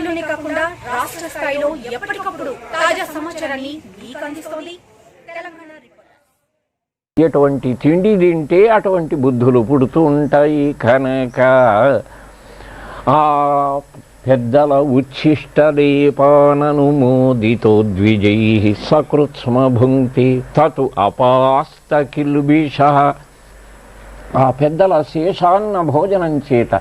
స్థాయిలోనే కాకుండా రాష్ట్ర స్థాయిలో ఎప్పటికప్పుడు తాజా సమాచారాన్ని మీకు అందిస్తోంది తెలంగాణ రిపోర్టర్. ఎటువంటి తిండి తింటే అటువంటి బుద్ధులు పుడుతూ ఉంటాయి కనుక ఆ పెద్దల ఉచ్ఛిష్టలేపానను మోదితో ద్విజై సకృత్స్మ భుంక్తి తతు అపాస్త కిల్బిష. ఆ పెద్దల శేషాన్న భోజనం చేత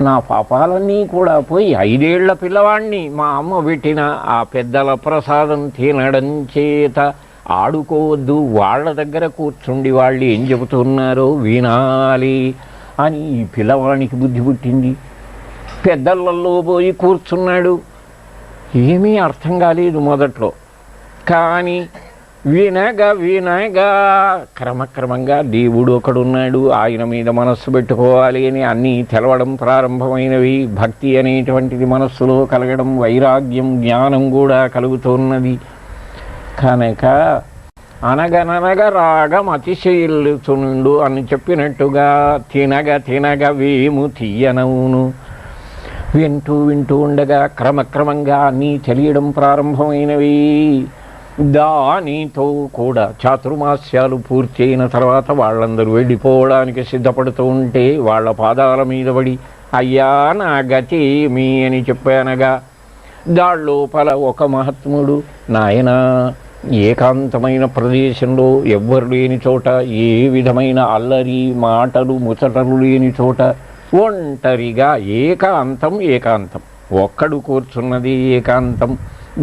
నా పాపాలన్నీ కూడా పోయి 5 ఏళ్ల పిల్లవాణ్ణి మా అమ్మ పెట్టిన ఆ పెద్దల ప్రసాదం తినడం చేత ఆడుకోవద్దు, వాళ్ళ దగ్గర కూర్చుండి వాళ్ళు ఏం చెబుతున్నారో వినాలి అని ఈ పిల్లవానికి బుద్ధి పుట్టింది. పెద్దలలో పోయి కూర్చున్నాడు. ఏమీ అర్థం కాలేదు మొదట్లో, కానీ వినగా వినగా క్రమక్రమంగా దేవుడు ఒకడున్నాడు, ఆయన మీద మనస్సు పెట్టుకోవాలి అని అన్నీ తెలవడం ప్రారంభమైనవి. భక్తి అనేటువంటిది మనస్సులో కలగడం, వైరాగ్యం జ్ఞానం కూడా కలుగుతున్నది కనుక అనగననగ రాగం అతిశయిల్లుతుండు అని చెప్పినట్టుగా తినగ తినగ వేము తీయనవును. వింటూ వింటూ ఉండగా క్రమక్రమంగా అన్నీ తెలియడం ప్రారంభమైనవి. దానితో కూడా చాతుర్మాస్యాలు పూర్తి అయిన తర్వాత వాళ్ళందరూ వెళ్ళిపోవడానికి సిద్ధపడుతూ ఉంటే వాళ్ళ పాదాల మీద పడి అయ్యా నా గతి మీ అని చెప్పానగా దాళ్ళోపల ఒక మహాత్ముడు, నాయన ఏకాంతమైన ప్రదేశంలో ఎవ్వరు లేని చోట, ఏ విధమైన అల్లరి మాటలు ముచ్చటలు లేని చోట ఒంటరిగా ఏకాంతం ఏకాంతం ఒక్కడు కూర్చున్నది ఏకాంతం.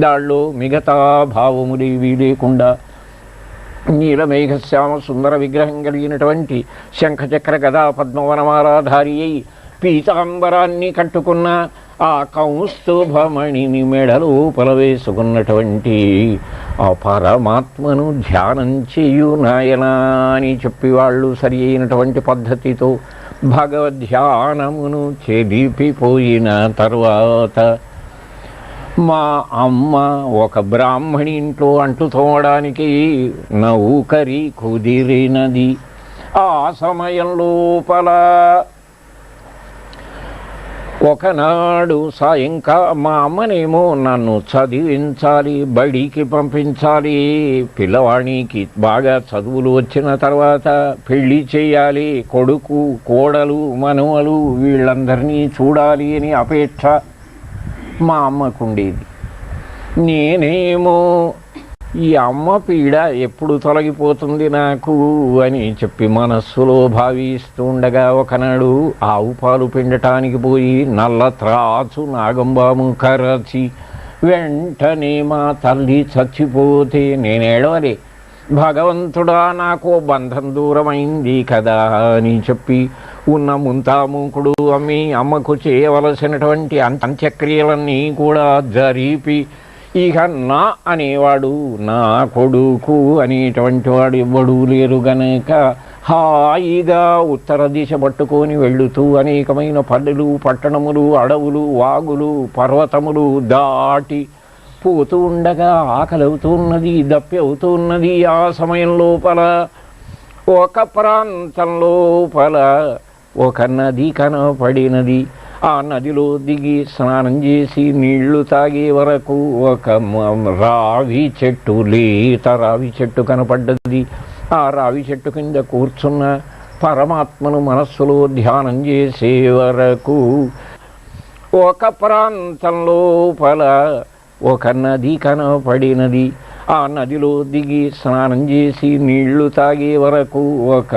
దాళ్ళో మిగతా భావములేవి లేకుండా నీలమేఘశ్యామ సుందర విగ్రహం కలిగినటువంటి శంఖచక్ర గదా పద్మవనమారాధారి అయి పీతాంబరాన్ని కట్టుకున్న ఆ కౌస్తుభమణిని మెడలోపల వేసుకున్నటువంటి ఆ పరమాత్మను ధ్యానం చేయు నాయనా అని చెప్పి వాళ్ళు సరి అయినటువంటి పద్ధతితో భగవద్ధ్యానమును చెదిపిపోయిన తర్వాత మా అమ్మ ఒక బ్రాహ్మణి ఇంట్లో అంటు తోమడానికి నౌకరి కుదిరినది. ఆ సమయం లోపల ఒకనాడు మా అమ్మనేమో నన్ను చదివించాలి, బడికి పంపించాలి, పిల్లవాడికి బాగా చదువులు వచ్చిన తర్వాత పెళ్ళి చేయాలి, కొడుకు కోడలు మనవలు వీళ్ళందరినీ చూడాలి అని అపేక్ష మా అమ్మకుండేది. నేనేమో ఈ అమ్మ పీడ ఎప్పుడు తొలగిపోతుంది నాకు అని చెప్పి మనస్సులో భావిస్తూ ఉండగా ఒకనాడు ఆవు పాలు పిండటానికి పోయి నల్ల త్రాచు నాగంబాము కరచి వెంటనే మా తల్లి చచ్చిపోతే నేనేడవలే, భగవంతుడా నాకు బంధం దూరమైంది కదా అని చెప్పి ఉన్న ముంతాముకుడు అమ్మి అమ్మకు చేయవలసినటువంటి అంత్యక్రియలన్నీ కూడా జరిపి ఇక నా అనేవాడు, నా కొడుకు అనేటువంటి వాడు ఎవ్వడూ లేరు గనక హాయిగా ఉత్తర దిశ పట్టుకొని వెళుతూ అనేకమైన పల్లెలు పట్టణములు అడవులు వాగులు పర్వతములు దాటి పోతూ ఉండగా ఆకలి అవుతున్నది, దప్పి అవుతున్నది. ఆ సమయం లోపల ఒక ప్రాంతం లోపల ఒక నది కనపడినది. ఆ నదిలో దిగి స్నానం చేసి నీళ్లు తాగే వరకు ఒక రావి చెట్టు, లేత రావి చెట్టు కనపడ్డది. ఆ రావి చెట్టు కింద కూర్చున్న పరమాత్మను మనస్సులో ధ్యానం చేసే వరకు ఒక ప్రాంతం లోపల ఒక నది కనపడినది. ఆ నదిలో దిగి స్నానం చేసి నీళ్లు తాగే వరకు ఒక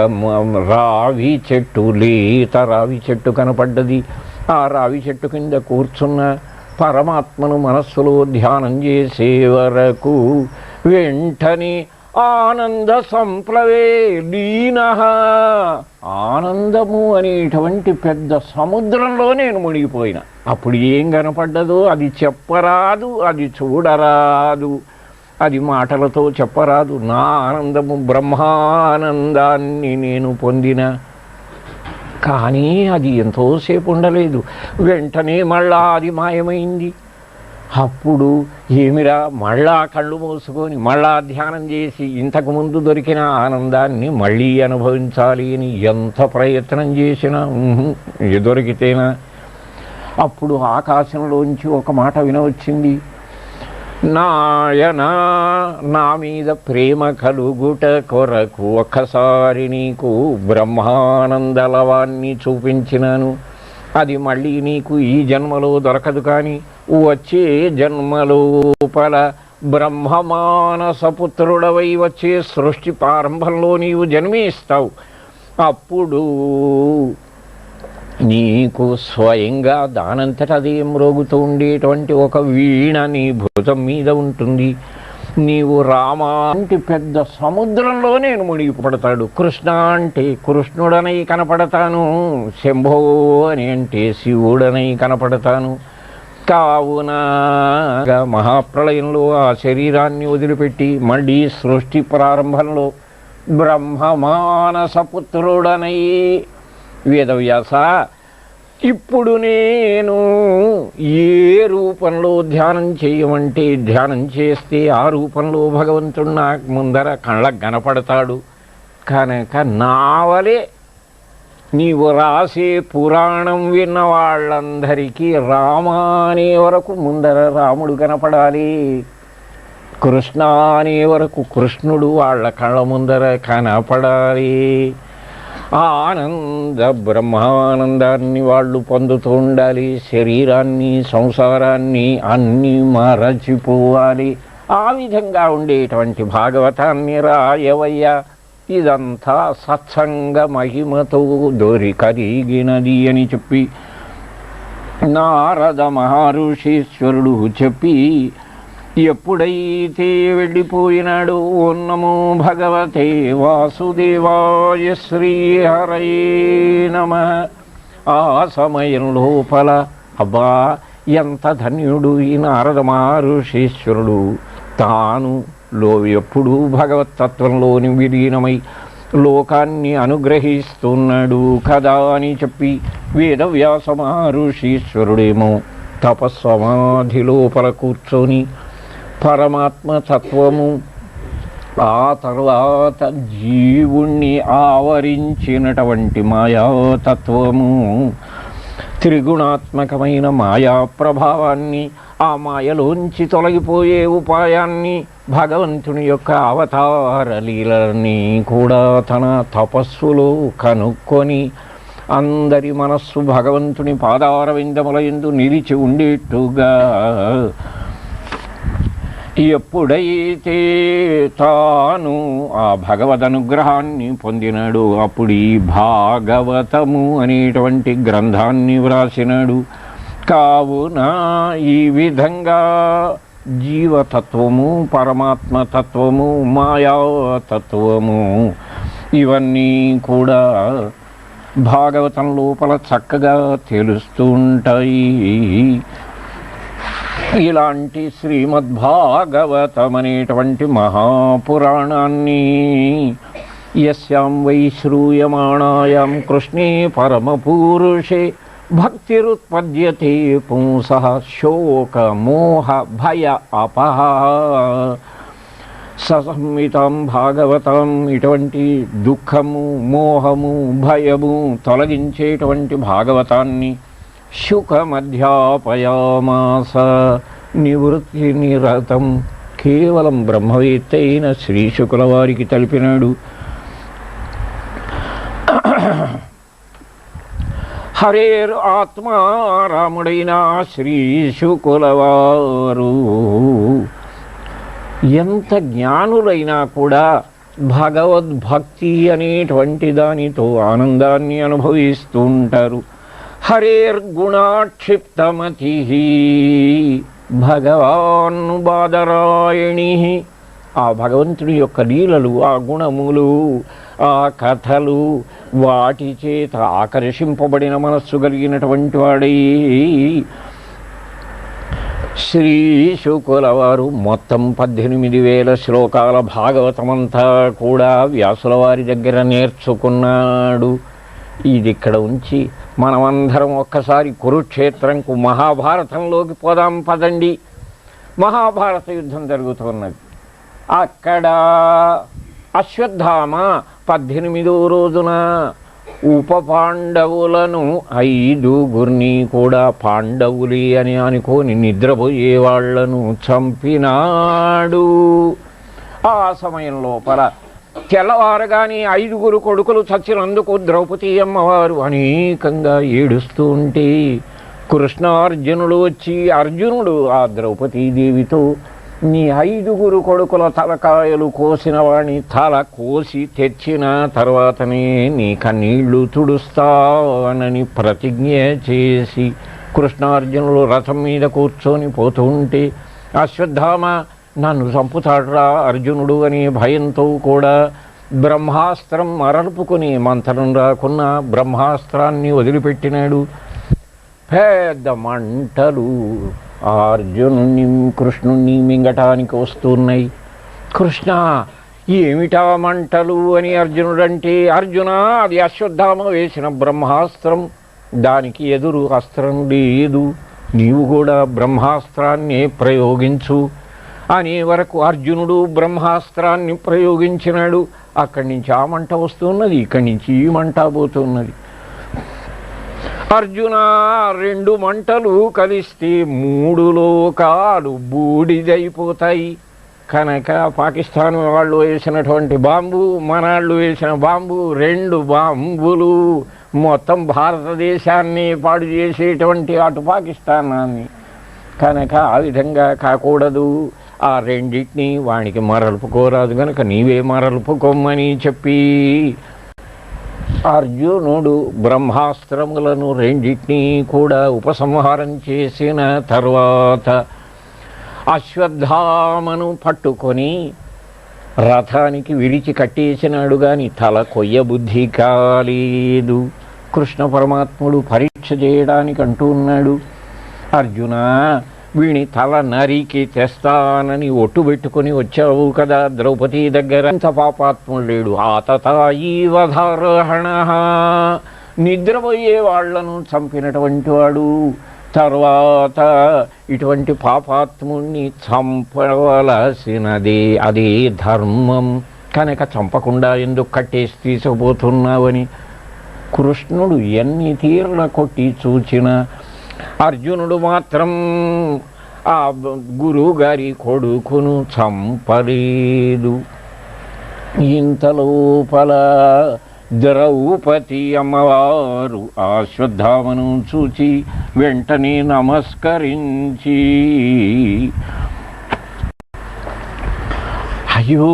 రావి చెట్టు, లేత రావి చెట్టు కనపడ్డది. ఆ రావి చెట్టు కింద కూర్చున్న పరమాత్మను మనస్సులో ధ్యానం చేసే వరకు వెంటనే ఆనంద సంప్లవే లీన, ఆనందము అనేటువంటి పెద్ద సముద్రంలో నేను మునిగిపోయిన. అప్పుడు ఏం కనపడ్డదో అది చెప్పరాదు, అది చూడరాదు, అది మాటలతో చెప్పరాదు. నా ఆనందము బ్రహ్మానందాన్ని నేను పొందిన. కానీ అది ఎంతోసేపు ఉండలేదు, వెంటనే మళ్ళా అది మాయమైంది. అప్పుడు ఏమిరా మళ్ళా కళ్ళు మూసుకొని మళ్ళా ధ్యానం చేసి ఇంతకుముందు దొరికిన ఆనందాన్ని మళ్ళీ అనుభవించాలి అని ఎంత ప్రయత్నం చేసినా దొరికితేనా అప్పుడు ఆకాశంలోంచి ఒక మాట వినవచ్చింది. నాయనా, నా మీద ప్రేమ కలుగుట కొరకు ఒక్కసారి నీకు బ్రహ్మానందలవాన్ని చూపించినాను. అది మళ్ళీ నీకు ఈ జన్మలో దొరకదు, కానీ వచ్చే జన్మలోపల బ్రహ్మమానసపుత్రుడవై వచ్చే సృష్టి ప్రారంభంలో నీవు జన్మిస్తావు. అప్పుడు నీకు స్వయంగా దానంతట అదే మ్రోగుతూ ఉండేటువంటి ఒక వీణ నీ భుజం మీద ఉంటుంది. నీవు రామ అంటే పెద్ద సముద్రంలో నేను మునిగిపడతాడు. కృష్ణ అంటే కృష్ణుడనై కనపడతాను. శంభో అని అంటే శివుడనై కనపడతాను. కావున మహాప్రళయంలో ఆ శరీరాన్ని వదిలిపెట్టి మళ్ళీ సృష్టి ప్రారంభంలో బ్రహ్మమానసపుత్రుడనై వేదవ్యాస, ఇప్పుడు నేను ఏ రూపంలో ధ్యానం చేయమంటే ధ్యానం చేస్తే ఆ రూపంలో భగవంతుడు నాకు ముందర కళ్ళకు కనపడతాడు. కనుక నావలే నీవు రాసే పురాణం విన్న వాళ్ళందరికీ రామ అనే వరకు ముందర రాముడు కనపడాలి, కృష్ణ అనే వరకు కృష్ణుడు వాళ్ళ కళ్ళ ముందర కనపడాలి. ఆనంద బ్రహ్మానందాన్ని వాళ్ళు పొందుతూ ఉండాలి. శరీరాన్ని సంసారాన్ని అన్నీ మరచిపోవాలి. ఆ విధంగా ఉండేటువంటి భాగవతాన్ని రాయవయ్యా. ఇదంతా సత్సంగ మహిమతో దొరికరిగినది అని చెప్పి నారద మహర్షీశ్వరుడు చెప్పి ఎప్పుడైతే వెళ్ళిపోయినాడు, ఓం నమో భగవతే వాసుదేవాయ శ్రీహరయే నమః, ఆ సమయం లోపల అబ్బా ఎంత ధన్యుడు ఈ నారద మహర్షీశ్వరుడు. తాను ఎప్పుడూ భగవత్తత్వంలోని విలీనమై లోకాన్ని అనుగ్రహిస్తున్నాడు కదా అని చెప్పి వేదవ్యాస మహర్షీశ్వరుడేమో తపస్సమాధి లోపల కూర్చొని పరమాత్మతత్వము, ఆ తర్వాత జీవుణ్ణి ఆవరించినటువంటి మాయాతత్వము, త్రిగుణాత్మకమైన మాయా ప్రభావాన్ని, ఆ మాయలోంచి తొలగిపోయే ఉపాయాన్ని, భగవంతుని యొక్క అవతార లీలని కూడా తన తపస్సులో కనుక్కొని అందరి మనస్సు భగవంతుని పాదారవిందముల యందు నిలిచి ఉండేట్టుగా ఎప్పుడైతే తాను ఆ భగవదనుగ్రహాన్ని పొందినాడు, అప్పుడు ఈ భాగవతము అనేటువంటి గ్రంథాన్ని వ్రాసినాడు. కావున ఈ విధంగా జీవతత్వము, పరమాత్మతత్వము, మాయాతత్వము ఇవన్నీ కూడా భాగవతం లోపల చక్కగా తెలుస్తూ ఉంటాయి. ఇలాంటి శ్రీమద్భాగవతం అనేటువంటి మహాపురాణాన్ని యస్యాం వై శ్రూయమాణాయాం కృష్ణే పరమపురుషే భక్తిరుత్పద్యతే పుంసః శోక మోహ భయ అపహ ససంహితం భాగవతం. ఇటువంటి దుఃఖము, మోహము, భయము తొలగించేటువంటి భాగవతాన్ని శుకమధ్యాపయామాస. నివృత్తి నిరతం కేవలం బ్రహ్మవేత్త అయిన శ్రీ శుకుల వారికి తెలిపినాడు. హరేర్ ఆత్మా రాముడైన శ్రీ శుకుల వారు ఎంత జ్ఞానులైనా కూడా భగవద్భక్తి అనేటువంటి దానితో ఆనందాన్ని అనుభవిస్తూ ఉంటారు. హరేర్గుణాక్షిప్తమతి భగవాన్ బాదరాయణి. ఆ భగవంతుని యొక్క లీలలు, ఆ గుణములు, ఆ కథలు, వాటి చేత ఆకర్షింపబడిన మనస్సు కలిగినటువంటి వాడై శ్రీ శుకుల వారు మొత్తం 18,000 శ్లోకాల భాగవతమంతా కూడా వ్యాసుల వారి దగ్గర నేర్చుకున్నాడు. ఇది ఇక్కడ ఉంచి మనమందరం ఒక్కసారి కురుక్షేత్రంకు, మహాభారతంలోకి పోదాం పదండి. మహాభారత యుద్ధం జరుగుతున్నది. అక్కడ అశ్వత్థామ 18వ రోజున ఉప పాండవులను 5 కూడా పాండవులే అని అనుకోని నిద్రపోయే వాళ్లను చంపినాడు. ఆ సమయం లోపల తెల్లవారగానే 5 కొడుకులు చచ్చినందుకు ద్రౌపది అమ్మవారు అనేకంగా ఏడుస్తూ ఉంటే కృష్ణార్జునుడు వచ్చి అర్జునుడు ఆ ద్రౌపదీదేవితో, నీ 5 కొడుకుల తలకాయలు కోసిన వాణ్ణి తల కోసి తెచ్చిన తర్వాతనే నీ కన్నీళ్లు తుడుస్తానని ప్రతిజ్ఞ చేసి కృష్ణార్జునులు రథం మీద కూర్చొని పోతూ ఉంటే అశ్వత్థామ నన్ను చంపుతాడురా అర్జునుడు అనే భయంతో కూడా బ్రహ్మాస్త్రం మరలుపుకుని మంత్రం రాకున్న బ్రహ్మాస్త్రాన్ని వదిలిపెట్టినాడు. పెద్ద మంటలు అర్జునుని కృష్ణుణ్ణి మింగటానికి వస్తున్నాయి. కృష్ణ ఏమిటా మంటలు అని అర్జునుడంటే, అర్జున అది అశ్వత్థామ వేసిన బ్రహ్మాస్త్రం, దానికి ఎదురు అస్త్రం లేదు, నీవు కూడా బ్రహ్మాస్త్రాన్ని ప్రయోగించు అనే వరకు అర్జునుడు బ్రహ్మాస్త్రాన్ని ప్రయోగించినాడు. అక్కడి నుంచి ఆ మంట వస్తున్నది, ఇక్కడి నుంచి ఈ మంట పోతున్నది. అర్జున 2 మంటలు కలిస్తే 3 లోకాలు బూడిదైపోతాయి కనుక పాకిస్తాన్ వాళ్ళు వేసినటువంటి బాంబు, మనాళ్ళు వేసిన బాంబు 2 బాంబులు మొత్తం భారతదేశాన్ని పాడు చేసేటువంటి అటు పాకిస్తానాన్ని కనుక ఆ విధంగా కాకూడదు. ఆ 2 వానికి మరలుపుకోరాదు కనుక నీవే మరలుపుకోమని చెప్పి అర్జునుడు బ్రహ్మాస్త్రములను 2 కూడా ఉపసంహారం చేసిన తర్వాత అశ్వత్థామను పట్టుకొని రథానికి విరిచి కట్టేసినాడు గాని తల కొయ్యబుద్ధి కాలేదు. కృష్ణ పరమాత్ముడు పరీక్ష చేయడానికి అంటూ ఉన్నాడు, అర్జున వీని తల నరికి తెస్తానని ఒట్టు పెట్టుకుని వచ్చావు కదా ద్రౌపది దగ్గర, అంత పాపాత్ముడు లేడు. ఆతతాయీవధారహణ నిద్రపోయే వాళ్లను చంపినటువంటి వాడు తర్వాత ఇటువంటి పాపాత్ముణ్ణి చంపవలసినదే, అదే ధర్మం కనుక చంపకుండా ఎందుకు కట్టేసి తీసుకుపోతున్నావని కృష్ణుడు ఎన్ని తీర్ల కొట్టి చూచిన అర్జునుడు మాత్రం ఆ గురువు గారి కొడుకును చంపలేదు. ఇంతలోపల ద్రౌపది అమ్మవారు అశ్వత్థామను చూచి వెంటనే నమస్కరించి, అయ్యో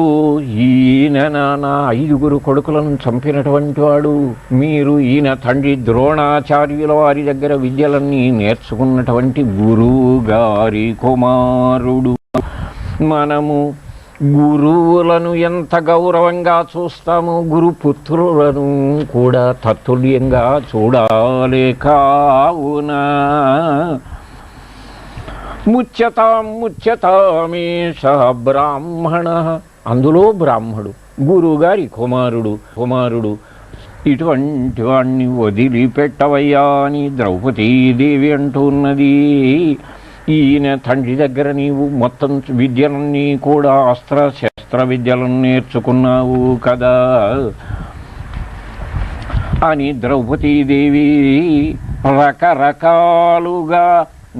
ఈయన నా 5 కొడుకులను చంపినటువంటి వాడు, మీరు ఈయన తండ్రి ద్రోణాచార్యుల వారి దగ్గర విద్యలన్నీ నేర్చుకున్నటువంటి గురువు గారి కుమారుడు. మనము గురువులను ఎంత గౌరవంగా చూస్తామో గురుపుత్రులను కూడా తత్తుల్యంగా చూడాలి. కావున ముచ్యతామేష బ్రాహ్మణ, అందులో బ్రాహ్మడు గురువుగారి కుమారుడు ఇటువంటి వాణ్ణి వదిలిపెట్టవయ్యా అని ద్రౌపదీదేవి అంటున్నది. ఈయన తండ్రి దగ్గర నీవు మొత్తం విద్యలన్నీ కూడా శస్త్ర విద్యలను నేర్చుకున్నావు కదా అని ద్రౌపదీదేవి రకరకాలుగా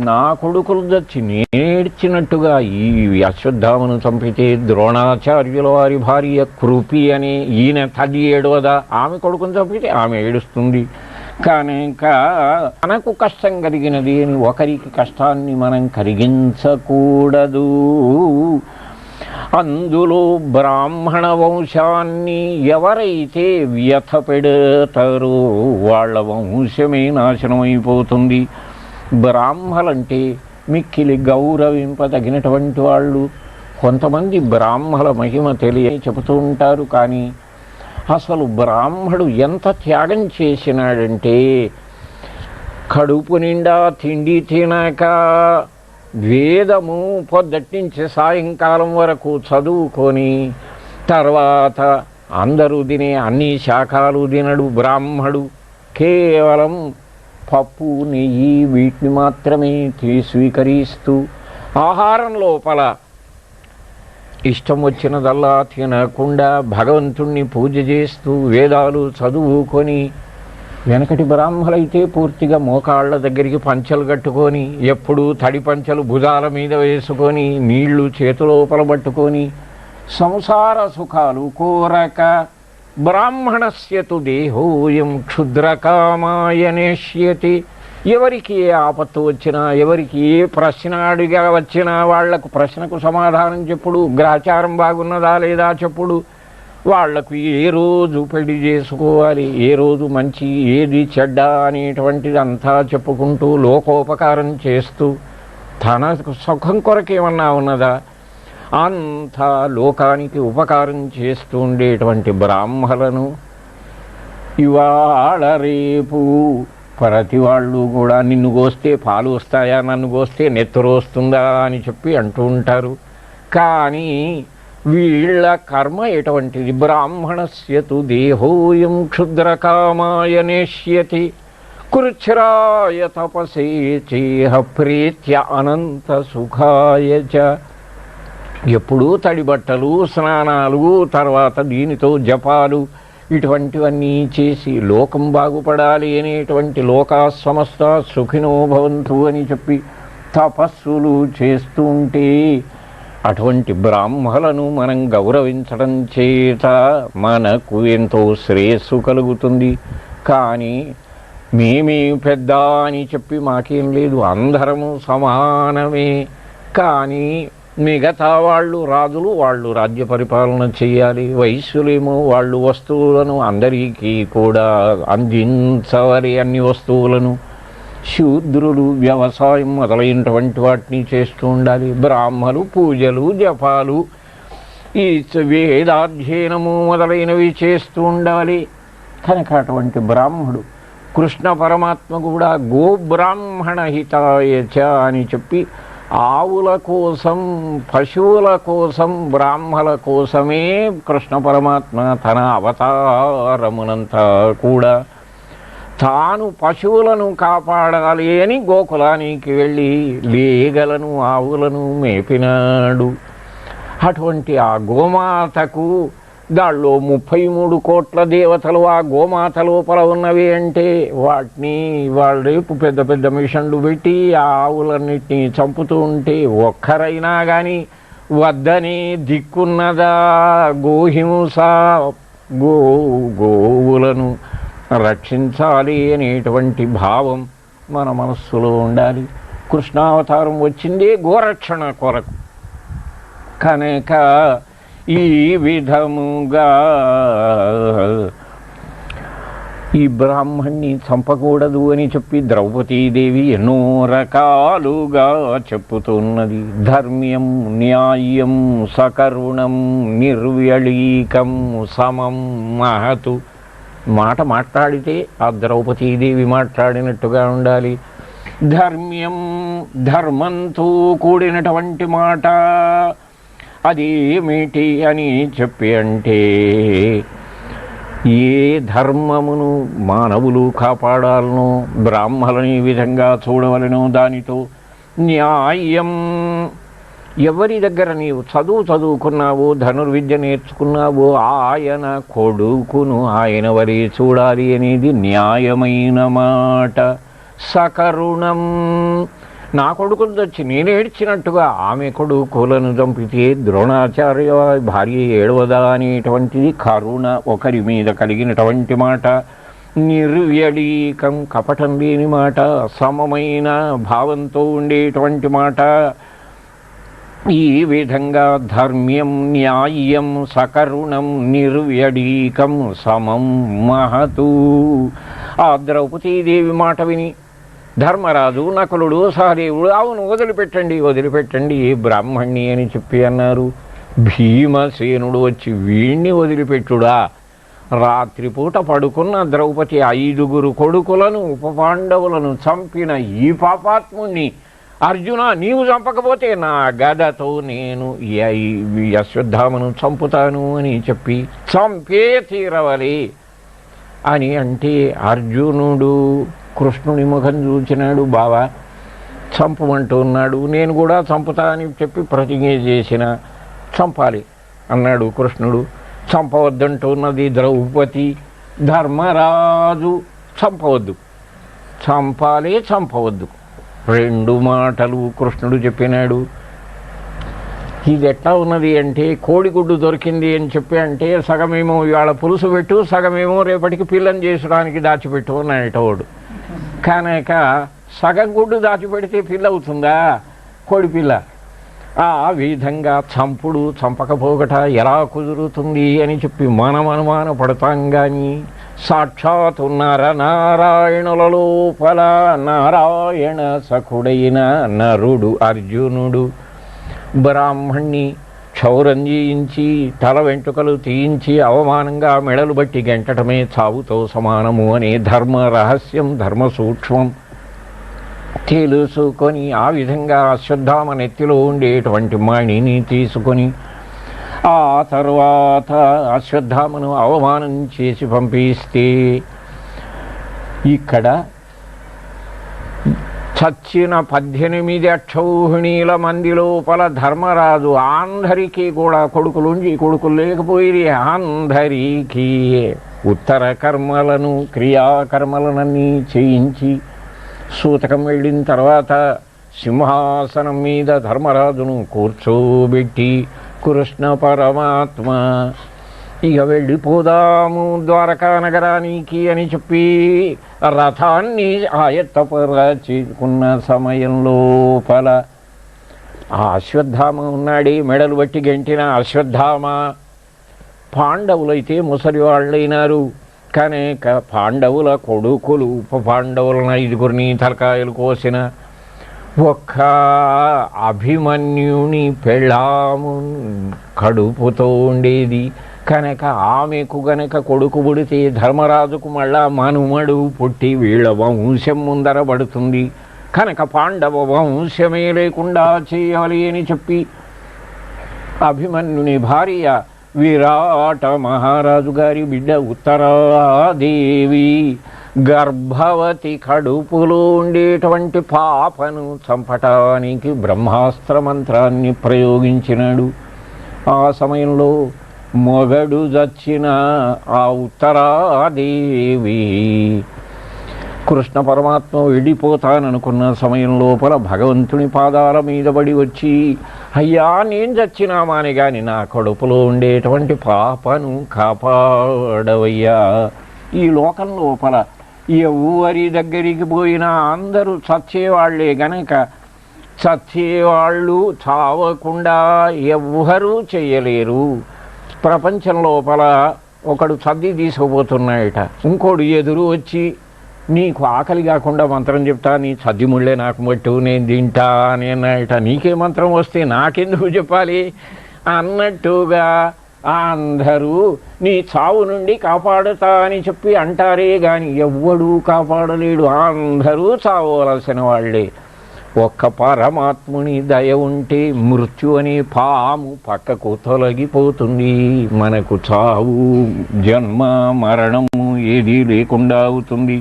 నా కొడుకులు దచ్చి నేర్చినట్టుగా ఈ అశ్వత్థామను చంపితే ద్రోణాచార్యుల వారి భార్య కృపి అని ఈయన తల్లి ఏడవదా, ఆమె కొడుకును చంపితే ఆమె ఏడుస్తుంది కనుక మనకు కష్టం కలిగినది అని ఒకరికి కష్టాన్ని మనం కలిగించకూడదు. అందులో బ్రాహ్మణ వంశాన్ని ఎవరైతే వ్యథ పెడతారో వాళ్ళ వంశమే నాశనమైపోతుంది. బ్రాహ్మలంటే మిక్కిలి గౌరవింపదగినటువంటి వాళ్ళు. కొంతమంది బ్రాహ్మల మహిమ తెలియని చెబుతూ ఉంటారు, కానీ అసలు బ్రాహ్మడు ఎంత త్యాగం చేసినాడంటే కడుపు నిండా తిండి తినక వేదము పొద్దట్టించి సాయంకాలం వరకు చదువుకొని తర్వాత అందరూ తినే అన్ని శాఖలు తినడు బ్రాహ్మడు. కేవలం పప్పు నెయ్యి వీటిని మాత్రమే స్వీకరిస్తూ ఆహారం లోపల ఇష్టం వచ్చినదల్లా తినకుండా భగవంతుణ్ణి పూజ చేస్తూ వేదాలు చదువుకొని వెనకటి బ్రాహ్మలైతే పూర్తిగా మోకాళ్ళ దగ్గరికి పంచలు కట్టుకొని ఎప్పుడూ తడి పంచలు భుజాల మీద వేసుకొని నీళ్లు చేతిలోపల పట్టుకొని సంసార సుఖాలు కోరక బ్రాహ్మణస్యతు దేహోయం క్షుద్రకామాయ నేష్యతి. ఎవరికి ఏ ఆపత్తు వచ్చినా, ఎవరికి ఏ ప్రశ్న అడిగా వచ్చినా వాళ్లకు ప్రశ్నకు సమాధానం చెప్పుడు, గ్రహచారం బాగున్నదా లేదా చెప్పుడు, వాళ్లకు ఏ రోజు పెళ్లి చేసుకోవాలి, ఏ రోజు మంచి ఏది చెడ్డ అనేటువంటిది అంతా చెప్పుకుంటూ లోకోపకారం చేస్తూ తన సుఖం కొరకేమన్నా ఉన్నదా అంతా లోకానికి ఉపకారం చేస్తూ ఉండేటువంటి బ్రాహ్మలను ఇవాళ రేపు ప్రతి వాళ్ళు కూడా నిన్ను కోస్తే పాలు వస్తాయా, నన్ను కోస్తే నెత్తరు వస్తుందా అని చెప్పి అంటూ ఉంటారు. కానీ వీళ్ళ కర్మ ఎటువంటిది? బ్రాహ్మణస్యతు దేహోయం క్షుద్రకామాయ నేష్యతి కృచ్ఛ్రాయ తపసే చేహ ప్రీత్య అనంత సుఖాయ చ. ఎప్పుడూ తడి బట్టలు, స్నానాలు, తర్వాత దీనితో జపాలు ఇటువంటివన్నీ చేసి లోకం బాగుపడాలి అనేటువంటి లోకా సమస్త సుఖినో భవంతు అని చెప్పి తపస్సులు చేస్తూ ఉంటే అటువంటి బ్రాహ్మలను మనం గౌరవించడం చేత మనకు ఎంతో శ్రేయస్సు కలుగుతుంది. కానీ మేమే పెద్ద అని చెప్పి మాకేం లేదు, అందరము సమానమే. కానీ మిగతా వాళ్ళు రాజులు, వాళ్ళు రాజ్య పరిపాలన చేయాలి, వైశ్యులేమో వాళ్ళు వస్తువులను అందరికీ కూడా అందించవాలి అన్ని వస్తువులను, శూద్రులు వ్యవసాయం మొదలైనటువంటి వాటిని చేస్తూ ఉండాలి, బ్రాహ్మలు పూజలు జపాలు ఈ వేదాధ్యయనము మొదలైనవి చేస్తూ ఉండాలి. కనుక అటువంటి బ్రాహ్మడు కృష్ణ పరమాత్మ కూడా గోబ్రాహ్మణ హితాయ చ అని చెప్పి ఆవుల కోసం, పశువుల కోసం, బ్రాహ్మల కోసమే కృష్ణ పరమాత్మ తన అవతారమునంతా కూడా తాను పశువులను కాపాడాలి అని గోకులానికి వెళ్ళి లేగలను ఆవులను మేపినాడు. అటువంటి ఆ గోమాతకు దానిలో 33 కోట్ల దేవతలు ఆ గోమాత లోపల ఉన్నవి అంటే వాటిని వాళ్ళు రేపు పెద్ద పెద్ద మిషన్లు పెట్టి ఆ ఆవులన్నిటినీ చంపుతూ ఉంటే ఒక్కరైనా కానీ వద్దని దిక్కున్నదా? గోహింస, గోవులను రక్షించాలి అనేటువంటి భావం మన మనస్సులో ఉండాలి. కృష్ణావతారం వచ్చిందే గోరక్షణ కొరకు. కనుక ఈ విధముగా ఈ బ్రాహ్మణ్ణి చంపకూడదు అని చెప్పి ద్రౌపదీదేవి ఎన్నో రకాలుగా చెప్పుతున్నది. ధర్మ్యం, న్యాయం, సకరుణం, నిర్వ్యళీకం, సమం, మహతు. మాట మాట్లాడితే ఆ ద్రౌపదీదేవి మాట్లాడినట్టుగా ఉండాలి. ధర్మ్యం, ధర్మంతో కూడినటువంటి మాట. అదేమిటి అని చెప్పి అంటే ఏ ధర్మమును మానవులు కాపాడాలనో, బ్రాహ్మణుని ఈ విధంగా చూడవలనో దానితో. న్యాయం, ఎవరి దగ్గర నీవు చదువుకున్నావో, ధనుర్విద్య నేర్చుకున్నావో ఆయన కొడుకును ఆయన వరే చూడాలి అనేది న్యాయమైన మాట. సకరుణం, నా కొడుకును తెచ్చి నేను ఏడ్చినట్టుగా ఆమె కొడుకులను చంపితే ద్రోణాచార్య భార్య ఏడవదా అనేటువంటిది కరుణ ఒకరి మీద కలిగినటువంటి మాట. నిర్వ్యళీకం, కపటం లేని మాట, సమమైన భావంతో ఉండేటువంటి మాట. ఈ విధంగా ధర్మ్యం, న్యాయం, సకరుణం, నిర్వ్యళీకం, సమం, మహతు. ఆ ద్రౌపదీదేవి మాట విని ధర్మరాజు, నకులుడు, సహదేవుడు అవును వదిలిపెట్టండి ఏ బ్రాహ్మణ్ణి అని చెప్పి అన్నారు. భీమసేనుడు వచ్చి వీణ్ణి వదిలిపెట్టుడా? రాత్రిపూట పడుకున్న ద్రౌపది 5 కొడుకులను ఉపపాండవులను చంపిన ఈ పాపాత్ముణ్ణి అర్జున నీవు చంపకపోతే నా గదతో నేను ఈ అశ్వత్థామను చంపుతాను అని చెప్పి చంపే తీరవలే అని అంటే అర్జునుడు కృష్ణుని ముఖం చూచినాడు. బావా చంపమంటూ ఉన్నాడు, నేను కూడా చంపుతా అని చెప్పి ప్రతిజ్ఞ చేసిన చంపాలి అన్నాడు కృష్ణుడు. చంపవద్దంటున్నది ద్రౌపది. ధర్మరాజు చంపవద్దు, చంపాలే చంపవద్దు, 2 మాటలు కృష్ణుడు చెప్పినాడు. ఇది ఎట్లా ఉన్నది అంటే, కోడిగుడ్డు దొరికింది అని చెప్పి అంటే సగమేమో ఇవాళ పులుసు పెట్టు, సగమేమో రేపటికి పిల్లని చేసుడానికి దాచిపెట్టు అన్నటోడు. కనుక సగం గుడ్డు దాచిపెడితే పిల్ల అవుతుందా కోడి పిల్ల? ఆ విధంగా చంపుడు చంపకపోగట ఎలా కుదురుతుంది అని చెప్పి మనం అనుమాన పడతాం. కానీ సాక్షాత్ నారాయణుల లోపల నారాయణ సఖుడైన నరుడు అర్జునుడు బ్రాహ్మణ్ణి క్షౌరం చేయించి తల వెంట్రుకలు తీయించి అవమానంగా మెడలు బట్టి గెంటటమే చావుతో సమానము అనే ధర్మ రహస్యం, ధర్మ సూక్ష్మం తెలుసుకొని ఆ విధంగా అశ్వత్థామ నెత్తిలో ఉండేటువంటి మణిని తీసుకొని ఆ తర్వాత అశ్వత్థామను అవమానం చేసి పంపిస్తే ఇక్కడ చచ్చిన 18 అక్షౌహిణీల మంది లోపల ధర్మరాజు అందరికీ కూడా కొడుకులు లేకపోయి అందరికీ ఉత్తర కర్మలను క్రియాకర్మలనన్నీ చేయించి సూతకం వెళ్ళిన తర్వాత సింహాసనం మీద ధర్మరాజును కూర్చోబెట్టి కృష్ణ పరమాత్మ ఇక వెళ్ళిపోదాము ద్వారకా నగరానికి అని చెప్పి రథాన్ని ఆయత్తపరచుకున్న సమయం లోపల ఆ అశ్వత్థామ ఉన్నాడే, మెడలు బట్టి గెంటిన అశ్వత్థామ. పాండవులైతే ముసలి వాళ్ళైనారు కనుక పాండవుల కొడుకులు ఉప పాండవులను 5గురిని తలకాయలు కోసిన ఒక్క అభిమన్యుని పెళ్ళాము కడుపుతో ఉండేది కనుక ఆమెకు గనక కొడుకు పుడితే ధర్మరాజుకు మళ్ళా మనుమడు పుట్టి వీళ్ళ వంశం ముందర పడుతుంది కనుక పాండవ వంశమే లేకుండా చేయాలి అని చెప్పి అభిమన్యుని భార్య విరాట మహారాజు గారి బిడ్డ ఉత్తరాదేవి గర్భవతి కడుపులో ఉండేటువంటి పాపను చంపటానికి బ్రహ్మాస్త్ర మంత్రాన్ని ప్రయోగించినాడు. ఆ సమయంలో మొగడు చచ్చిన ఆ ఉత్తరాదేవి కృష్ణ పరమాత్మ వెళ్ళిపోతాననుకున్న సమయం లోపల భగవంతుని పాదాల మీద పడి వచ్చి, అయ్యా నేను చచ్చినామాని కానీ నా కడుపులో ఉండేటువంటి పాపను కాపాడవయ్యా. ఈ లోకం లోపల ఎవరి దగ్గరికి పోయినా అందరూ చచ్చేవాళ్లే గనక చచ్చేవాళ్ళు చావకుండా ఎవ్వరూ చేయలేరు. ప్రపంచం లోపల ఒకడు సర్ది తీసుకుపోతున్నాయట, ఇంకోడు ఎదురు వచ్చి నీకు ఆకలి కాకుండా మంత్రం చెప్తా, నీ సద్ది ముళ్ళే నాకు మట్టు నేను తింటా అని అన్నాయట. నీకే మంత్రం వస్తే నాకెందుకు చెప్పాలి అన్నట్టుగా అందరూ నీ చావు నుండి కాపాడుతా అని చెప్పి అంటారే గాని ఎవ్వడూ కాపాడలేడు, అందరూ చావవలసిన వాళ్ళే. ఒక్క పరమాత్ముని దయ ఉంటే మృత్యు అనే పాము పక్కకు తొలగిపోతుంది. మనకు చావు జన్మ మరణము ఏదీ లేకుండా అవుతుంది.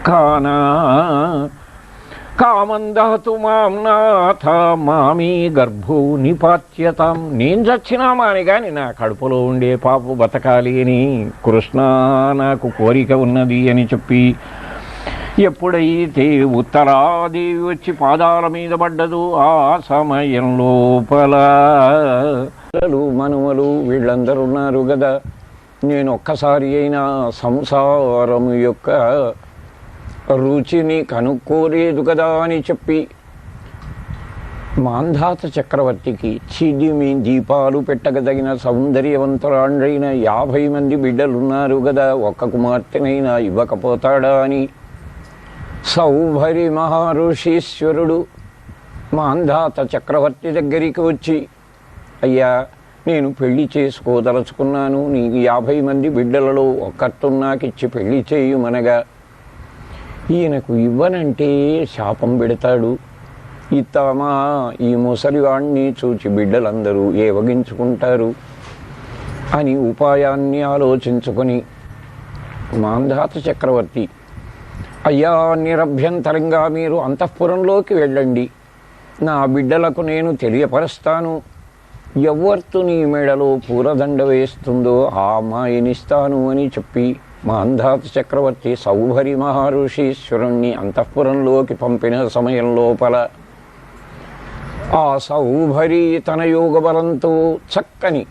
కానా కామందహతు మాం నాథ మామీ గర్భో నిపాత్యతాం. నేను చచ్చినామా అని కానీ నా కడుపులో ఉండే పాపు బతకాలి అని కృష్ణ నాకు కోరిక ఉన్నది అని చెప్పి ఎప్పుడైతే ఉత్తరాదేవి వచ్చి పాదాల మీద పడ్డదు ఆ సమయం లోపల మనుమలు వీళ్ళందరూ ఉన్నారు కదా, నేను ఒక్కసారి అయినా సంసారము యొక్క రుచిని కనుక్కోలేదు కదా అని చెప్పి మాంధాత చక్రవర్తికి చిదిమి దీపాలు పెట్టగదగిన సౌందర్యవంతురాండ్రైన 50 మంది బిడ్డలున్నారు కదా, ఒక్క కుమార్తెనైనా ఇవ్వకపోతాడా అని సౌభరి మహర్షీశ్వరుడు మాంధాత చక్రవర్తి దగ్గరికి వచ్చి, అయ్యా నేను పెళ్లి చేసుకోదలుచుకున్నాను, నీకు 50 మంది బిడ్డలలో ఒక్కర్తు నాకిచ్చి పెళ్లి చేయుమనగా ఈయనకు ఇవ్వనంటే శాపం పెడతాడు. ఇత్తమా ఈ ముసలివాణ్ణి చూచి బిడ్డలందరూ ఏవగించుకుంటారు అని ఉపాయాన్ని ఆలోచించుకొని మాంధాత చక్రవర్తి, అయ్యా నిరభ్యంతరంగా మీరు అంతఃపురంలోకి వెళ్ళండి, నా బిడ్డలకు నేను తెలియపరుస్తాను, ఎవ్వర్తు నీ మెడలో పూలదండ వేస్తుందో ఆ అమ్మాయినిస్తాను అని చెప్పి మాంధాత చక్రవర్తి సౌభరి మహర్షీశ్వరుణ్ణి అంతఃపురంలోకి పంపిన సమయం లోపల ఆ సౌభరి తన యోగ బలంతో చక్కని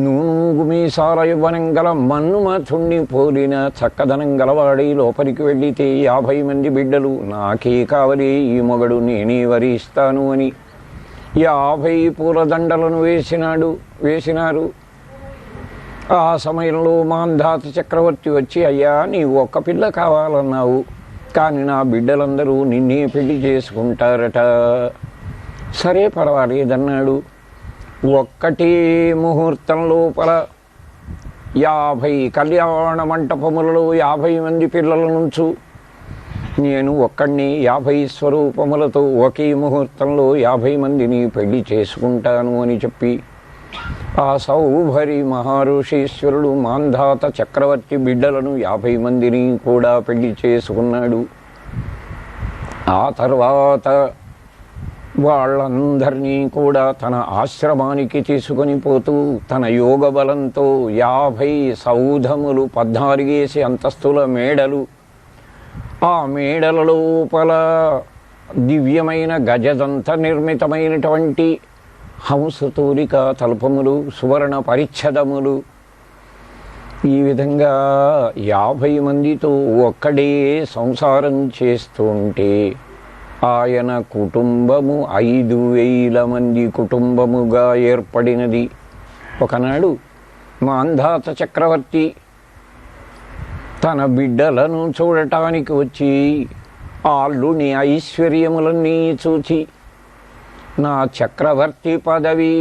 నూనూగు మీసాల యవ్వనం గల మన్నుమథుణ్ణి పోలిన చక్కదనం గలవాడి లోపలికి వెళ్ళితే 50 మంది బిడ్డలు నాకే కావలి, ఈ మొగడు నేనే వరిస్తాను అని 50 పూలదండలను వేసినారు. ఆ సమయంలో మాంధాత చక్రవర్తి వచ్చి, అయ్యా నీవు ఒక్క పిల్ల కావాలన్నావు, కానీ నా బిడ్డలందరూ నిన్నే పెళ్లి చేసుకుంటారట. సరే పర్వాలేదన్నాడు. ఒక్కటే ముహూర్తం లోపల 50 కళ్యాణ మంటపములలో 50 మంది పిల్లల నుంచు నేను ఒక్కడిని 50 స్వరూపములతో ఒకే ముహూర్తంలో 50 మందిని పెళ్లి చేసుకుంటాను అని చెప్పి ఆ సౌభరి మహర్షీశ్వరుడు మాంధాత చక్రవర్తి బిడ్డలను 50 మందిని కూడా పెళ్లి చేసుకున్నాడు. ఆ తర్వాత వాళ్ళందరినీ కూడా తన ఆశ్రమానికి తీసుకొని పోతూ తన యోగ బలంతో 50 సౌధములు 14 అంతస్తుల మేడలు, ఆ మేడల లోపల దివ్యమైన గజదంత నిర్మితమైనటువంటి హంసతూలిక తల్పములు, సువర్ణ పరిచ్ఛదములు, ఈ విధంగా 50 మందితో ఒక్కడే సంసారం చేస్తుంటే ఆయన కుటుంబము 5000 మంది కుటుంబముగా ఏర్పడినది. ఒకనాడు మాంధాత చక్రవర్తి తన బిడ్డలను చూడటానికి వచ్చి ఆళ్ళుని ఐశ్వర్యములన్నీ చూచి, నా చక్రవర్తి పదవి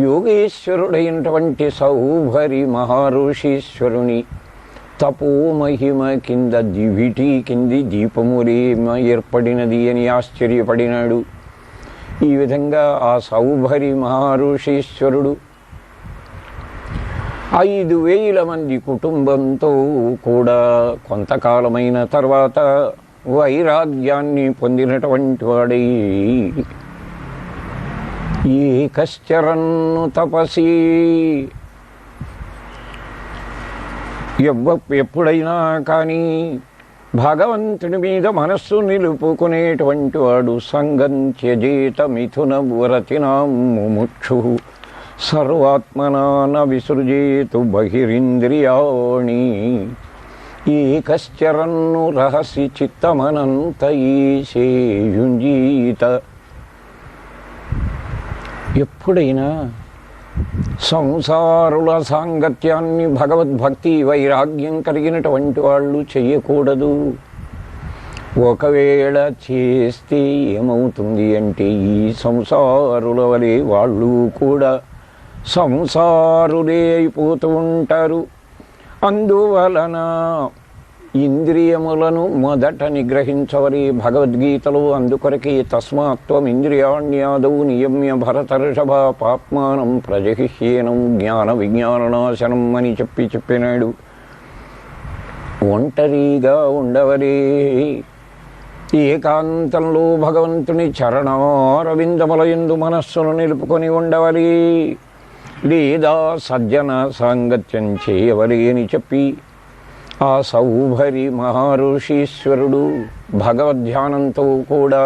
యోగేశ్వరుడైనటువంటి సౌభరి మహర్షీశ్వరుని తపోమహిమ కింద దివిటి కింది దీపములేమ ఏర్పడినది అని ఆశ్చర్యపడినాడు. ఈ విధంగా ఆ సౌభరి మహర్షీశ్వరుడు 5000 మంది కుటుంబంతో కూడా కొంతకాలమైన తర్వాత వైరాగ్యాన్ని పొందినటువంటి వాడై ఏకశ్చరన్ను తపసి, ఎప్పుడైనా కానీ భగవంతుని మీద మనస్సు నిలుపుకునేటువంటి వాడు సంగం త్యజేత మిథున వ్రతినాం ముముక్షు సర్వాత్మనా న విసృజేతు బహిరింద్రియాణి ఏకశ్చరన్ను రహసి చిత్తమనంత ఈశేయుంజీత. ఎప్పుడైనా సంసారుల సాంగత్యాన్ని భగవద్భక్తి వైరాగ్యం కలిగినటువంటి వాళ్ళు చెయ్యకూడదు. ఒకవేళ చేస్తే ఏమవుతుంది అంటే ఈ సంసారుల వలె వాళ్ళు కూడా సంసారులే అయిపోతూ ఉంటారు. అందువలన ఇంద్రియములను మొదట నిగ్రహించవలే భగవద్గీతలో. అందుకొరకే తస్మాత్వం ఇంద్రియాణ్యాదౌ నియమ్య భరతర్షభ పాప్మానం ప్రజహిహ్యేనం జ్ఞాన విజ్ఞాననాశనం అని చెప్పినాడు. ఒంటరిగా ఉండవలే, ఏకాంతంలో భగవంతుని చరణారవిందములయందు మనస్సును నిలుపుకొని ఉండవలే, లేదా సజ్జన సాంగత్యం చేయవలే అని చెప్పి ఆ సౌభరి మహర్షీశ్వరుడు భగవద్ధ్యానంతో కూడా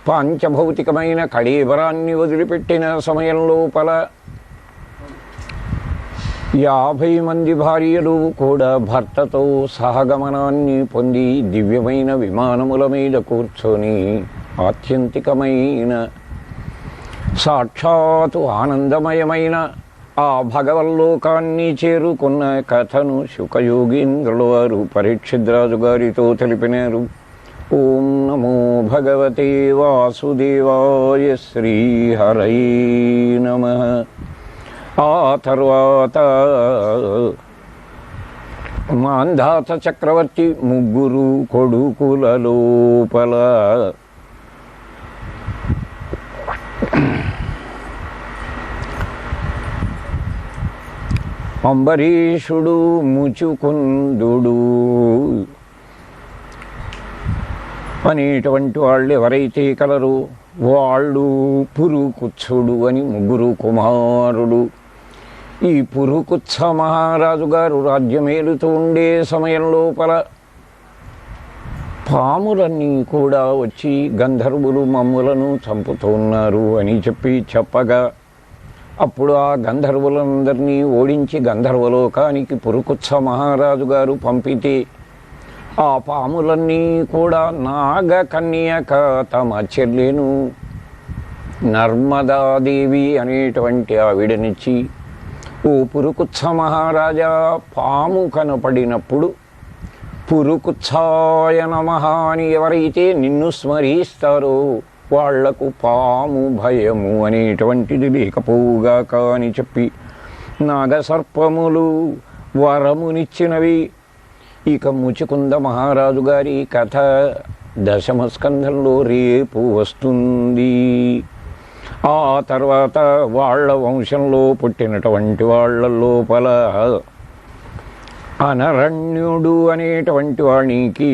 పాంచభౌతికమైన కళేబరాన్ని వదిలిపెట్టిన సమయం లోపల 50 మంది భార్యలు కూడా భర్తతో సహగమనాన్ని పొంది దివ్యమైన విమానముల మీద కూర్చొని ఆత్యంతికమైన సాక్షాత్తు ఆనందమయమైన ఆ భగవల్లోకాన్ని చేరుకున్న కథను శుకయోగీంద్రుల వారు పరీక్షిద్రాజు గారితో తెలిపినారు. ఓం నమో భగవతే వాసుదేవాయ శ్రీహరై నమః. ఆ తర్వాత మాంధాత చక్రవర్తి 3 కొడుకుల లోపల అంబరీషుడు, ముచుకుందుడు అనేటువంటి వాళ్ళు ఎవరైతే కలరు వాళ్ళు పురుకుచ్చుడు అని 3 కుమారులు. ఈ పురుకుత్స మహారాజు గారు రాజ్యమేలుతూ ఉండే సమయం లోపల పాములన్నీ కూడా వచ్చి గంధర్వులు మమ్ములను చంపుతున్నారు అని చెప్పగా అప్పుడు ఆ గంధర్వులందరినీ ఓడించి గంధర్వలోకానికి పురుకుత్స మహారాజు గారు పంపితే ఆ పాములన్నీ కూడా నాగకన్యక తమ చెల్లెను నర్మదాదేవి అనేటువంటి ఆవిడనిచ్చి, ఓ పురుకుత్స మహారాజా, పాము కనపడినప్పుడు పురుకుత్సాయ నమః అని ఎవరైతే నిన్ను స్మరిస్తారో వాళ్లకు పాము భయము అనేటువంటిది లేకపోవుగాక అని చెప్పి నాగసర్పములు వరమునిచ్చినవి. ఇక ముచుకుంద మహారాజు గారి కథ దశమ స్కంధంలో రేపు వస్తుంది. ఆ తర్వాత వాళ్ళ వంశంలో పుట్టినటువంటి వాళ్ళ లోపల అనరణ్యుడు అనేటువంటి వానికి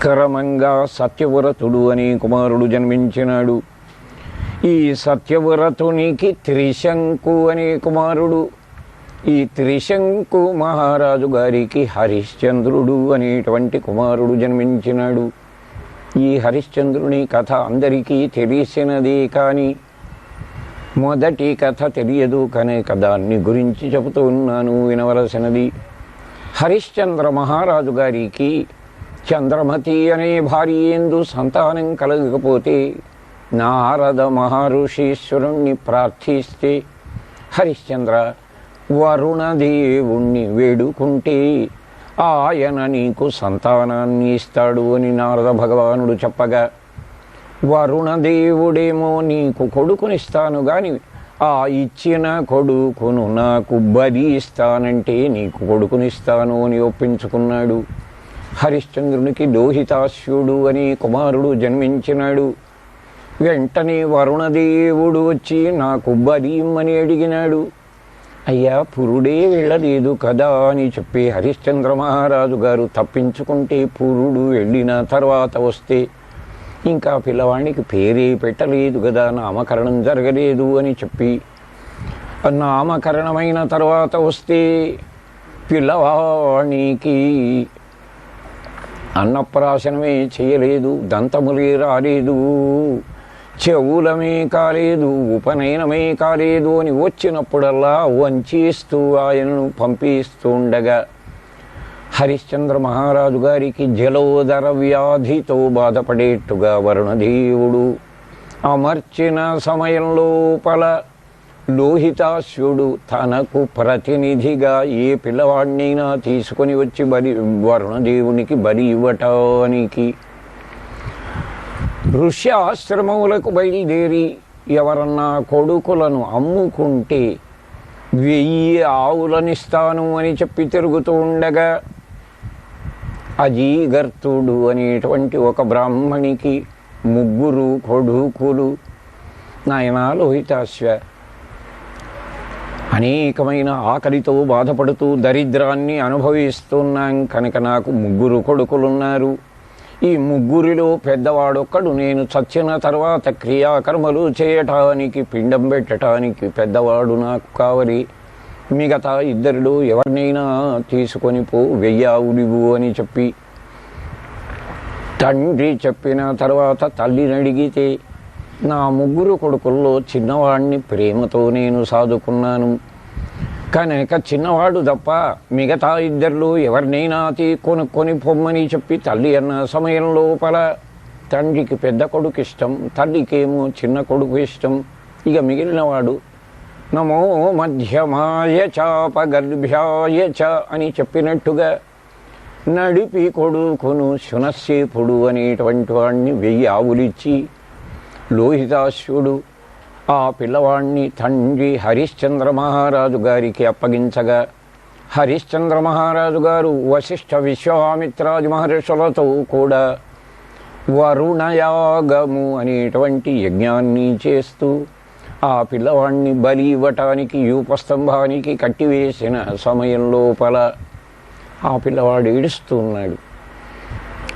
క్రమంగా సత్యవ్రతుడు అనే కుమారుడు జన్మించినాడు. ఈ సత్యవ్రతునికి త్రిశంకు అనే కుమారుడు. ఈ త్రిశంకు మహారాజు గారికి హరిశ్చంద్రుడు అనేటువంటి కుమారుడు జన్మించినాడు. ఈ హరిశ్చంద్రుని కథ అందరికీ తెలిసినదే, కానీ మొదటి కథ తెలియదు కనుక దాన్ని గురించి చెబుతూ ఉన్నాను, వినవలసినది. హరిశ్చంద్ర మహారాజు గారికి చంద్రమతి అనే భార్యేందు సంతానం కలగకపోతే నారద మహర్షీశ్వరుణ్ణి ప్రార్థిస్తే, హరిశ్చంద్ర వరుణదేవుణ్ణి వేడుకుంటే ఆయన నీకు సంతానాన్ని ఇస్తాడు అని నారద భగవానుడు చెప్పగా, వరుణదేవుడేమో నీకు కొడుకునిస్తాను గాని ఆ ఇచ్చిన కొడుకును నాకు బలి ఇస్తానంటే నీకు కొడుకునిస్తాను అని ఒప్పించుకున్నాడు. హరిశ్చంద్రునికి లోహితాశ్యుడు అనే కుమారుడు జన్మించినాడు. వెంటనే వరుణదేవుడు వచ్చి నాకు బలి ఇమ్మని అడిగినాడు. అయ్యా, పురుడే వెళ్ళలేదు కదా అని చెప్పి హరిశ్చంద్ర మహారాజు గారు తప్పించుకుంటే, పురుడు వెళ్ళిన తర్వాత వస్తే ఇంకా పిల్లవాడికి పేరే పెట్టలేదు కదా, నామకరణం జరగలేదు అని చెప్పి, నామకరణమైన తర్వాత వస్తే పిల్లవాడికి అన్నప్రాశనమే చేయలేదు, దంతములే రాలేదు, చెవులమే కాలేదు, ఉపనయనమే కాలేదు అని వచ్చినప్పుడల్లా వంచేస్తూ ఆయనను పంపిస్తూ ఉండగా హరిశ్చంద్ర మహారాజు గారికి జలోదర వ్యాధితో బాధపడేట్టుగా వరుణదేవుడు అమర్చిన సమయం లోపల లోహితాశ్యుడు తనకు ప్రతినిధిగా ఏ పిల్లవాడినైనా తీసుకొని వచ్చి వరుణదేవునికి బలి ఇవ్వటానికి ఋష్యాశ్రమములకు బయలుదేరి ఎవరన్నా కొడుకులను అమ్ముకుంటే 1000 ఆవులనిస్తాను అని చెప్పి తిరుగుతూ ఉండగా అజీగర్తుడు అనేటువంటి ఒక బ్రాహ్మణికి 3 కొడుకులు. నాయనా లోహితాశ్వ, అనేకమైన ఆకలితో బాధపడుతూ దరిద్రాన్ని అనుభవిస్తున్నాం కనుక నాకు 3 కొడుకులున్నారు. ఈ 3లో పెద్దవాడొక్కడు నేను చచ్చిన తర్వాత క్రియాకర్మలు చేయటానికి, పిండం పెట్టడానికి పెద్దవాడు నాకు కావాలి. మిగతా 2 ఎవరినైనా తీసుకొని పో, 1000 ఆవులివు అని చెప్పి తండ్రి చెప్పిన తర్వాత తల్లిని అడిగితే, నా 3 కొడుకుల్లో చిన్నవాడిని ప్రేమతో నేను సాదుకున్నాను కనుక చిన్నవాడు తప్ప మిగతా 2 ఎవరినైనా కొనుక్కొని పొమ్మని చెప్పి తల్లి అన్న సమయం లోపల తండ్రికి పెద్ద కొడుకు ఇష్టం, తల్లికేమో చిన్న కొడుకు ఇష్టం. ఇక మిగిలినవాడు నమో మధ్యమాయ చాపగర్భ్యాయ చ అని చెప్పినట్టుగా నడిపి కొడుకును శునశ్శేపుడు అనేటువంటి వాడిని 1000 ఆవులిచ్చి లోహితాశ్యుడు ఆ పిల్లవాడిని తండ్రి హరిశ్చంద్ర మహారాజు గారికి అప్పగించగా, హరిశ్చంద్ర మహారాజు గారు వశిష్ఠ విశ్వామిత్రాది మహర్షులతో కూడా వరుణయాగము అనేటువంటి యజ్ఞాన్ని చేస్తూ ఆ పిల్లవాడిని బలి ఇవ్వటానికి యూపస్తంభానికి కట్టివేసిన సమయం లోపల ఆ పిల్లవాడు ఏడుస్తున్నాడు.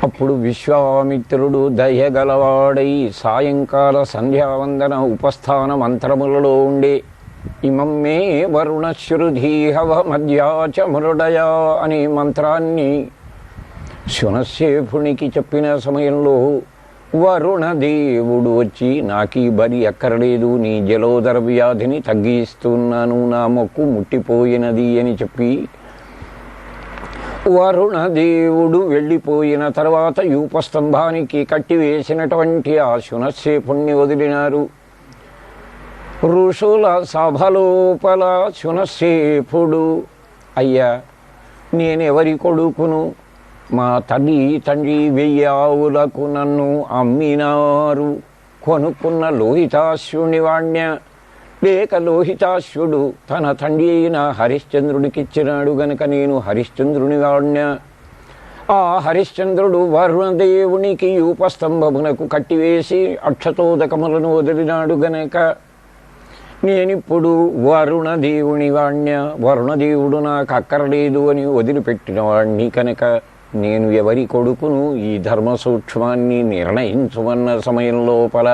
అప్పుడు విశ్వామిత్రుడు దయగలవాడై సాయంకాల సంధ్యావందన ఉపస్థాన మంత్రములలో ఉండే ఇమం మే వరుణశ్రుధీహవ మధ్యాచ మృడయా అనే మంత్రాన్ని శునశ్శేఫునికి చెప్పిన సమయంలో వరుణదేవుడు వచ్చి నాకీ బరి ఎక్కరలేదు, నీ జలోదర వ్యాధిని తగ్గిస్తున్నాను, నా మొక్కు ముట్టిపోయినది అని చెప్పి వరుణదేవుడు వెళ్ళిపోయిన తర్వాత యూపస్తంభానికి కట్టివేసినటువంటి ఆ శునశ్శేఫుణ్ణి వదిలినారు. ఋషుల సభలోపల శునశ్శేఫుడు, అయ్యా నేనెవరి కొడుకును, మా తల్లి తండ్రి 1000 ఆవులకు నన్ను అమ్మినారు, కొనుక్కున్న లోహితాశ్వుని వాణ్య, లేక లోహితాశ్వుడు తన తండ్రి అయిన హరిశ్చంద్రుడికిచ్చినాడు గనుక నేను హరిశ్చంద్రుని వాణ్య. ఆ హరిశ్చంద్రుడు వరుణదేవునికి యూపస్తంభమునకు కట్టివేసి అక్షతోదకములను వదిలినాడు గనక నేనిప్పుడు వరుణదేవుని వాణ్య, వరుణదేవుడు నాకు అక్కరలేదు అని వదిలిపెట్టిన వాణ్ణి కనుక నేను ఎవరి కొడుకును, ఈ ధర్మ సూక్ష్మాన్ని నిర్ణయించుమన్న సమయం లోపల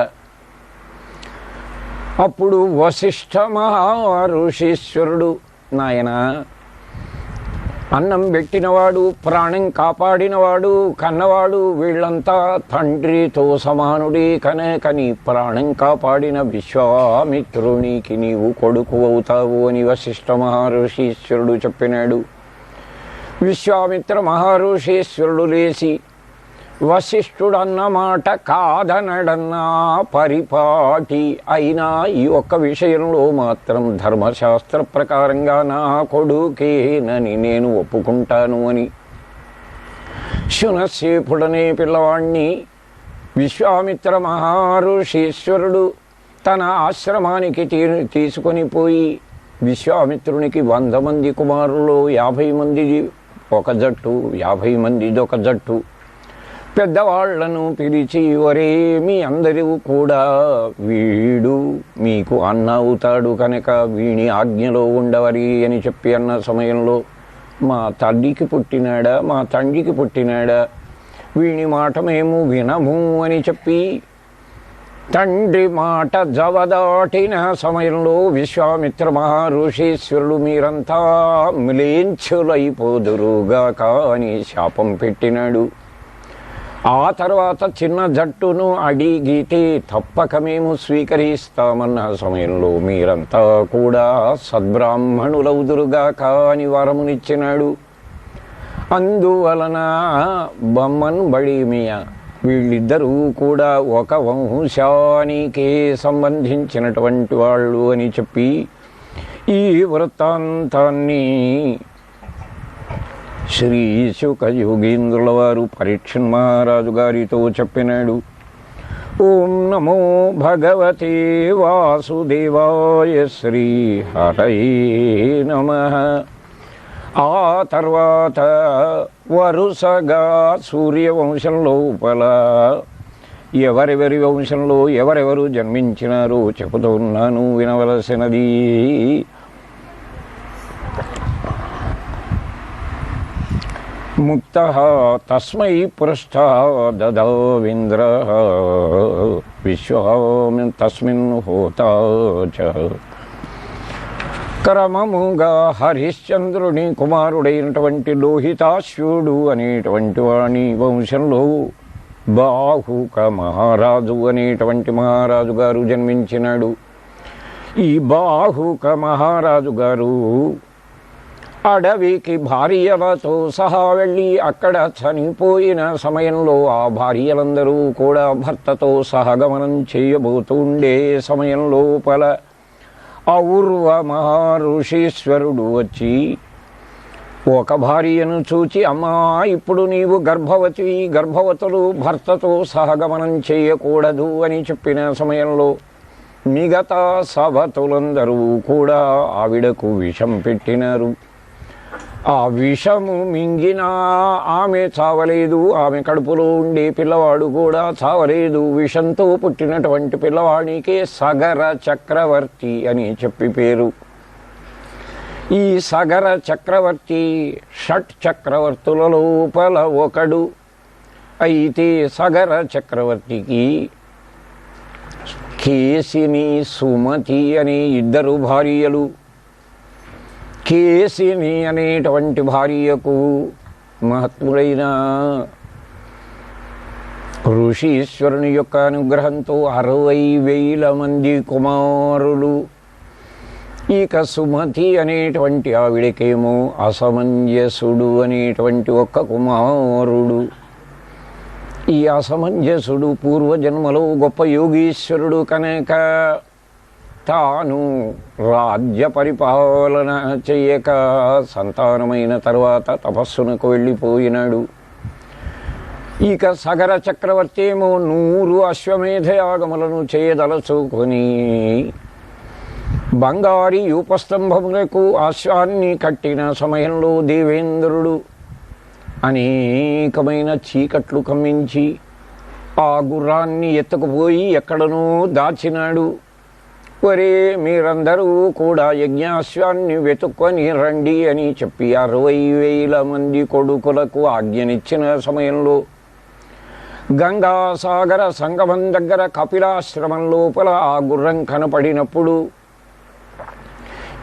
అప్పుడు వశిష్ఠ మహర్షీశ్వరుడు, నాయనా అన్నం పెట్టినవాడు, ప్రాణం కాపాడినవాడు, కన్నవాడు వీళ్ళంతా తండ్రితో సమానుడే కనుక నీ ప్రాణం కాపాడిన విశ్వామిత్రునికి నీవు కొడుకు అవుతావు అని వశిష్ఠ మహర్షీశ్వరుడు చెప్పినాడు. విశ్వామిత్ర మహర్షీశ్వరుడు లేచి వశిష్ఠుడన్న మాట కాదనడన్నా పరిపాటి, అయినా ఈ ఒక్క విషయంలో మాత్రం ధర్మశాస్త్ర ప్రకారంగా నా కొడుకేనని నేను ఒప్పుకుంటాను అని శునశ్శేఫుడనే పిల్లవాణ్ణి విశ్వామిత్ర మహర్షీశ్వరుడు తన ఆశ్రమానికి తీసుకొని పోయి విశ్వామిత్రునికి 100 మంది కుమారులు, 50 మంది ఒక జట్టు, 50 మందిదొక జట్టు పెద్దవాళ్లను పిలిచి, ఒరే మీ అందరూ కూడా వీడు మీకు అన్న అవుతాడు కనుక వీని ఆజ్ఞలో ఉండవరి అని చెప్పి అన్న సమయంలో మా తల్లికి పుట్టినాడా, మా తండ్రికి పుట్టినాడా, వీని మాట మేము వినము అని చెప్పి తండ్రి మాట జవదాటిన సమయంలో విశ్వామిత్ర మహర్షీశ్వరుడు మీరంతా మ్లేచ్ఛులైపోదురుగాక అని శాపం పెట్టినాడు. ఆ తర్వాత చిన్న జట్టును అడిగితే తప్పక మేము స్వీకరిస్తామన్న సమయంలో మీరంతా కూడా సద్బ్రాహ్మణులవుదురుగాక అని వరమునిచ్చినాడు. అందువలన బమ్మన్ బడిమియా వీళ్ళిద్దరూ కూడా ఒక వంశానికే సంబంధించినటువంటి వాళ్ళు అని చెప్పి ఈ వృత్తాంతాన్ని శ్రీ శుకయోగీంద్రుల వారు పరీక్షణ్ మహారాజు గారితో చెప్పినాడు. ఓం నమో భగవతే వాసుదేవాయ శ్రీ హరయే నమః. ఆ తర్వాత వరుసగా సూర్యవంశం లోపల ఎవరెవరి వంశంలో ఎవరెవరు జన్మించినారో చెబుతున్నాను వినవలసినది. ముక్తః తస్మై పృష్ఠా దదావింద్రః విశ్వామిన్ తస్మిన్ హోతా చ. క్రమముగా హరిశ్చంద్రుని కుమారుడైనటువంటి లోహితాశ్వుడు అనేటువంటి వాని వంశంలో బాహుక మహారాజు అనేటువంటి మహారాజు గారు జన్మించినాడు. ఈ బాహుక మహారాజు గారు అడవికి భార్యలతో సహా వెళ్ళి అక్కడ చనిపోయిన సమయంలో ఆ భార్యలందరూ కూడా భర్తతో సహగమనం చేయబోతుండే సమయం లోపల ఔర్వ మహర్షీశ్వరుడు వచ్చి ఒక భార్యను చూచి, అమ్మా ఇప్పుడు నీవు గర్భవతులు భర్తతో సహగమనం చేయకూడదు అని చెప్పిన సమయంలో మిగతా సభతులందరూ కూడా ఆవిడకు విషం పెట్టినారు. ఆ విషము మింగినా ఆమె చావలేదు, ఆమె కడుపులో ఉండే పిల్లవాడు కూడా చావలేదు. విషంతో పుట్టినటువంటి పిల్లవాడికే సగర చక్రవర్తి అని చెప్పి పేరు. ఈ సగర చక్రవర్తి షట్ చక్రవర్తుల లోపల ఒకడు. అయితే సగర చక్రవర్తికి కేసిని సుమతి అనే ఇద్దరు భార్యలు. కేసిని అనేటువంటి భార్యకు మహాత్ముడైన ఋషీశ్వరుని యొక్క అనుగ్రహంతో 60,000 మంది కుమారులు. ఇక సుమతి అనేటువంటి ఆవిడకేమో అసమంజసుడు అనేటువంటి ఒక్క కుమారుడు. ఈ అసమంజసుడు పూర్వజన్మలో గొప్ప యోగీశ్వరుడు కనుక తాను రాజ్య పరిపాలన చెయ్యక సంతానమైన తర్వాత తపస్సునకు వెళ్ళిపోయినాడు. ఇక సగర చక్రవర్తి ఏమో 100 అశ్వమేధ యాగములను చేయదలచుకొని బంగారి యూపస్తంభములకు అశ్వాన్ని కట్టిన సమయంలో దేవేంద్రుడు అనేకమైన చీకట్లు కమ్మించి ఆ గుర్రాన్ని ఎత్తుకుపోయి ఎక్కడనో దాచినాడు. ఒరే, మీరందరూ కూడా యజ్ఞాశ్వాన్ని వెతుక్కొని రండి అని చెప్పి 60,000 మంది కొడుకులకు ఆజ్ఞనిచ్చిన సమయంలో గంగాసాగర సంగమం దగ్గర కపిలాశ్రమం లోపల ఆ గుర్రం కనపడినప్పుడు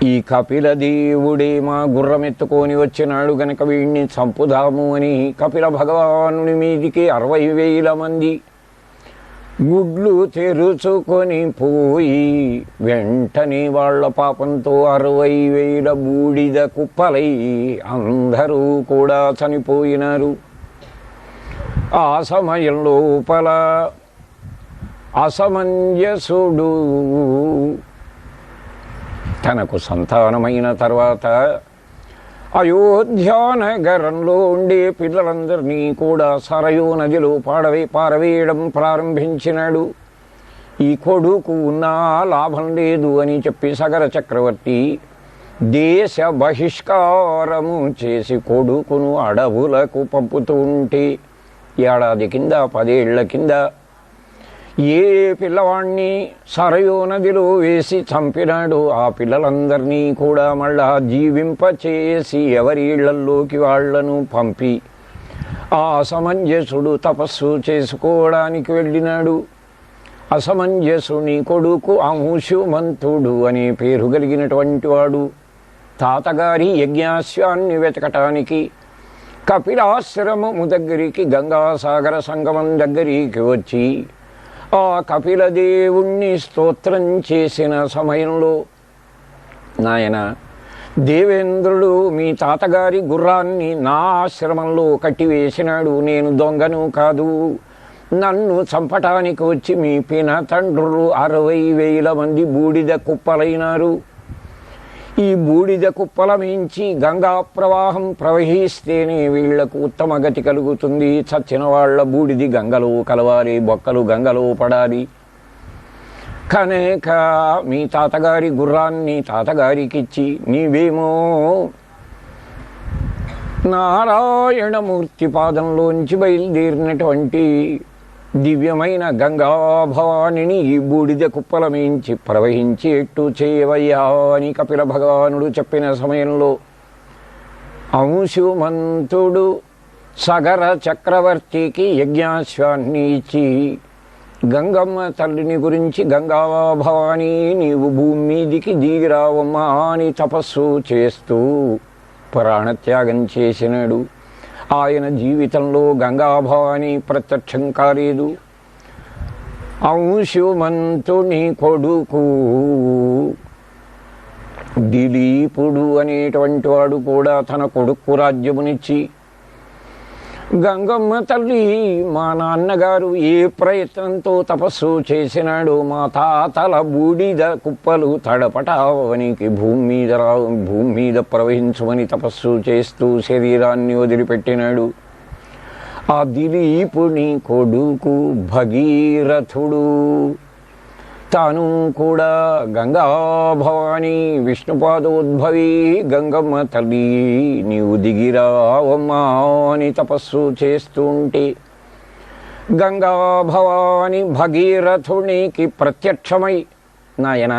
ఈ కపిల దేవుడే మా గుర్రం ఎత్తుకొని వచ్చినాడు గనక వీడిని చంపుదాము అని కపిల భగవానుని మీదికి 60,000 మంది గుడ్లు తెరుచుకొని పోయి వెంటనే వాళ్ళ పాపంతో 60,000 బూడిద కుప్పలై అందరూ కూడా చనిపోయినారు. ఆ సమయం లోపల అసమంజసుడు తనకు సంతానమైన తర్వాత అయోధ్యానగరంలో ఉండే పిల్లలందరినీ కూడా సరయూ నదిలో పారవేయడం ప్రారంభించినాడు. ఈ కొడుకు ఉన్నా లాభం లేదు అని చెప్పి సగర చక్రవర్తి దేశ బహిష్కారము చేసి కొడుకును అడవులకు పంపుతూ ఉంటే ఏడాది కింద 10 ఏళ్ల కింద ఏ పిల్లవాణ్ణి సరయూ నదిలో వేసి చంపినాడు ఆ పిల్లలందరినీ కూడా మళ్ళా జీవింపచేసి ఎవరి ఇళ్లల్లోకి వాళ్లను పంపి ఆ అసమంజసుడు తపస్సు చేసుకోవడానికి వెళ్ళినాడు. అసమంజసుని కొడుకు అంశుమంతుడు అనే పేరు కలిగినటువంటి వాడు తాతగారి యజ్ఞాశ్వాన్ని వెతకటానికి కపిలాశ్రమము దగ్గరికి గంగాసాగర సంగమం దగ్గరికి వచ్చి ఆ కపిల దేవుణ్ణి స్తోత్రం చేసిన సమయంలో, నాయన దేవేంద్రుడు మీ తాతగారి గుర్రాన్ని నా ఆశ్రమంలో కట్టివేసినాడు, నేను దొంగను కాదు, నన్ను చంపటానికి వచ్చి మీ పిన తండ్రులు 60,000 మంది బూడిద కుప్పలైనారు. ఈ బూడిద కుప్పల మించి గంగా ప్రవాహం ప్రవహిస్తేనే వీళ్లకు ఉత్తమ గతి కలుగుతుంది. చచ్చిన వాళ్ల బూడిది గంగలో కలవాలి, బొక్కలు గంగలో పడాలి. కనుక మీ తాతగారి గుర్రాన్ని తాతగారికిచ్చి నీవేమో నారాయణమూర్తి పాదంలోంచి బయలుదేరినటువంటి దివ్యమైన గంగా భవానిని ఈ బూడిద కుప్పల మించి ప్రవహించేట్టు చేయవయ్యా అని కపిల భగవానుడు చెప్పిన సమయంలో అంశుమంతుడు సగర చక్రవర్తికి యజ్ఞాశ్వాన్ని ఇచ్చి గంగమ్మ తల్లిని గురించి గంగా భవాని నీవు భూమి మీదికి దిగిరావమ్మా అని తపస్సు చేస్తూ ప్రాణత్యాగం చేసినాడు. ఆయన జీవితంలో గంగాభవాని ప్రత్యక్షం కాలేదు. అంశుమంతుని కొడుకు దిలీపుడు అనేటువంటి వాడు కూడా తన కొడుకు రాజ్యమునిచ్చి గంగమ్మ తల్లి మా నాన్నగారు ఏ ప్రయత్నంతో తపస్సు చేసినాడో మా తాతల బూడిద కుప్పలు తడపటావనికి భూమి మీద ప్రవహించమని తపస్సు చేస్తూ శరీరాన్ని వదిలిపెట్టినాడు. ఆ దిలీపుని కొడుకు భగీరథుడు తాను కూడా గంగా భవాని విష్ణుపాదోద్భవి గంగమ్మ తల్లి నీవు దిగిరావమ్మా అని తపస్సు చేస్తూ ఉంటే గంగా భవాని భగీరథునికి ప్రత్యక్షమై, నాయన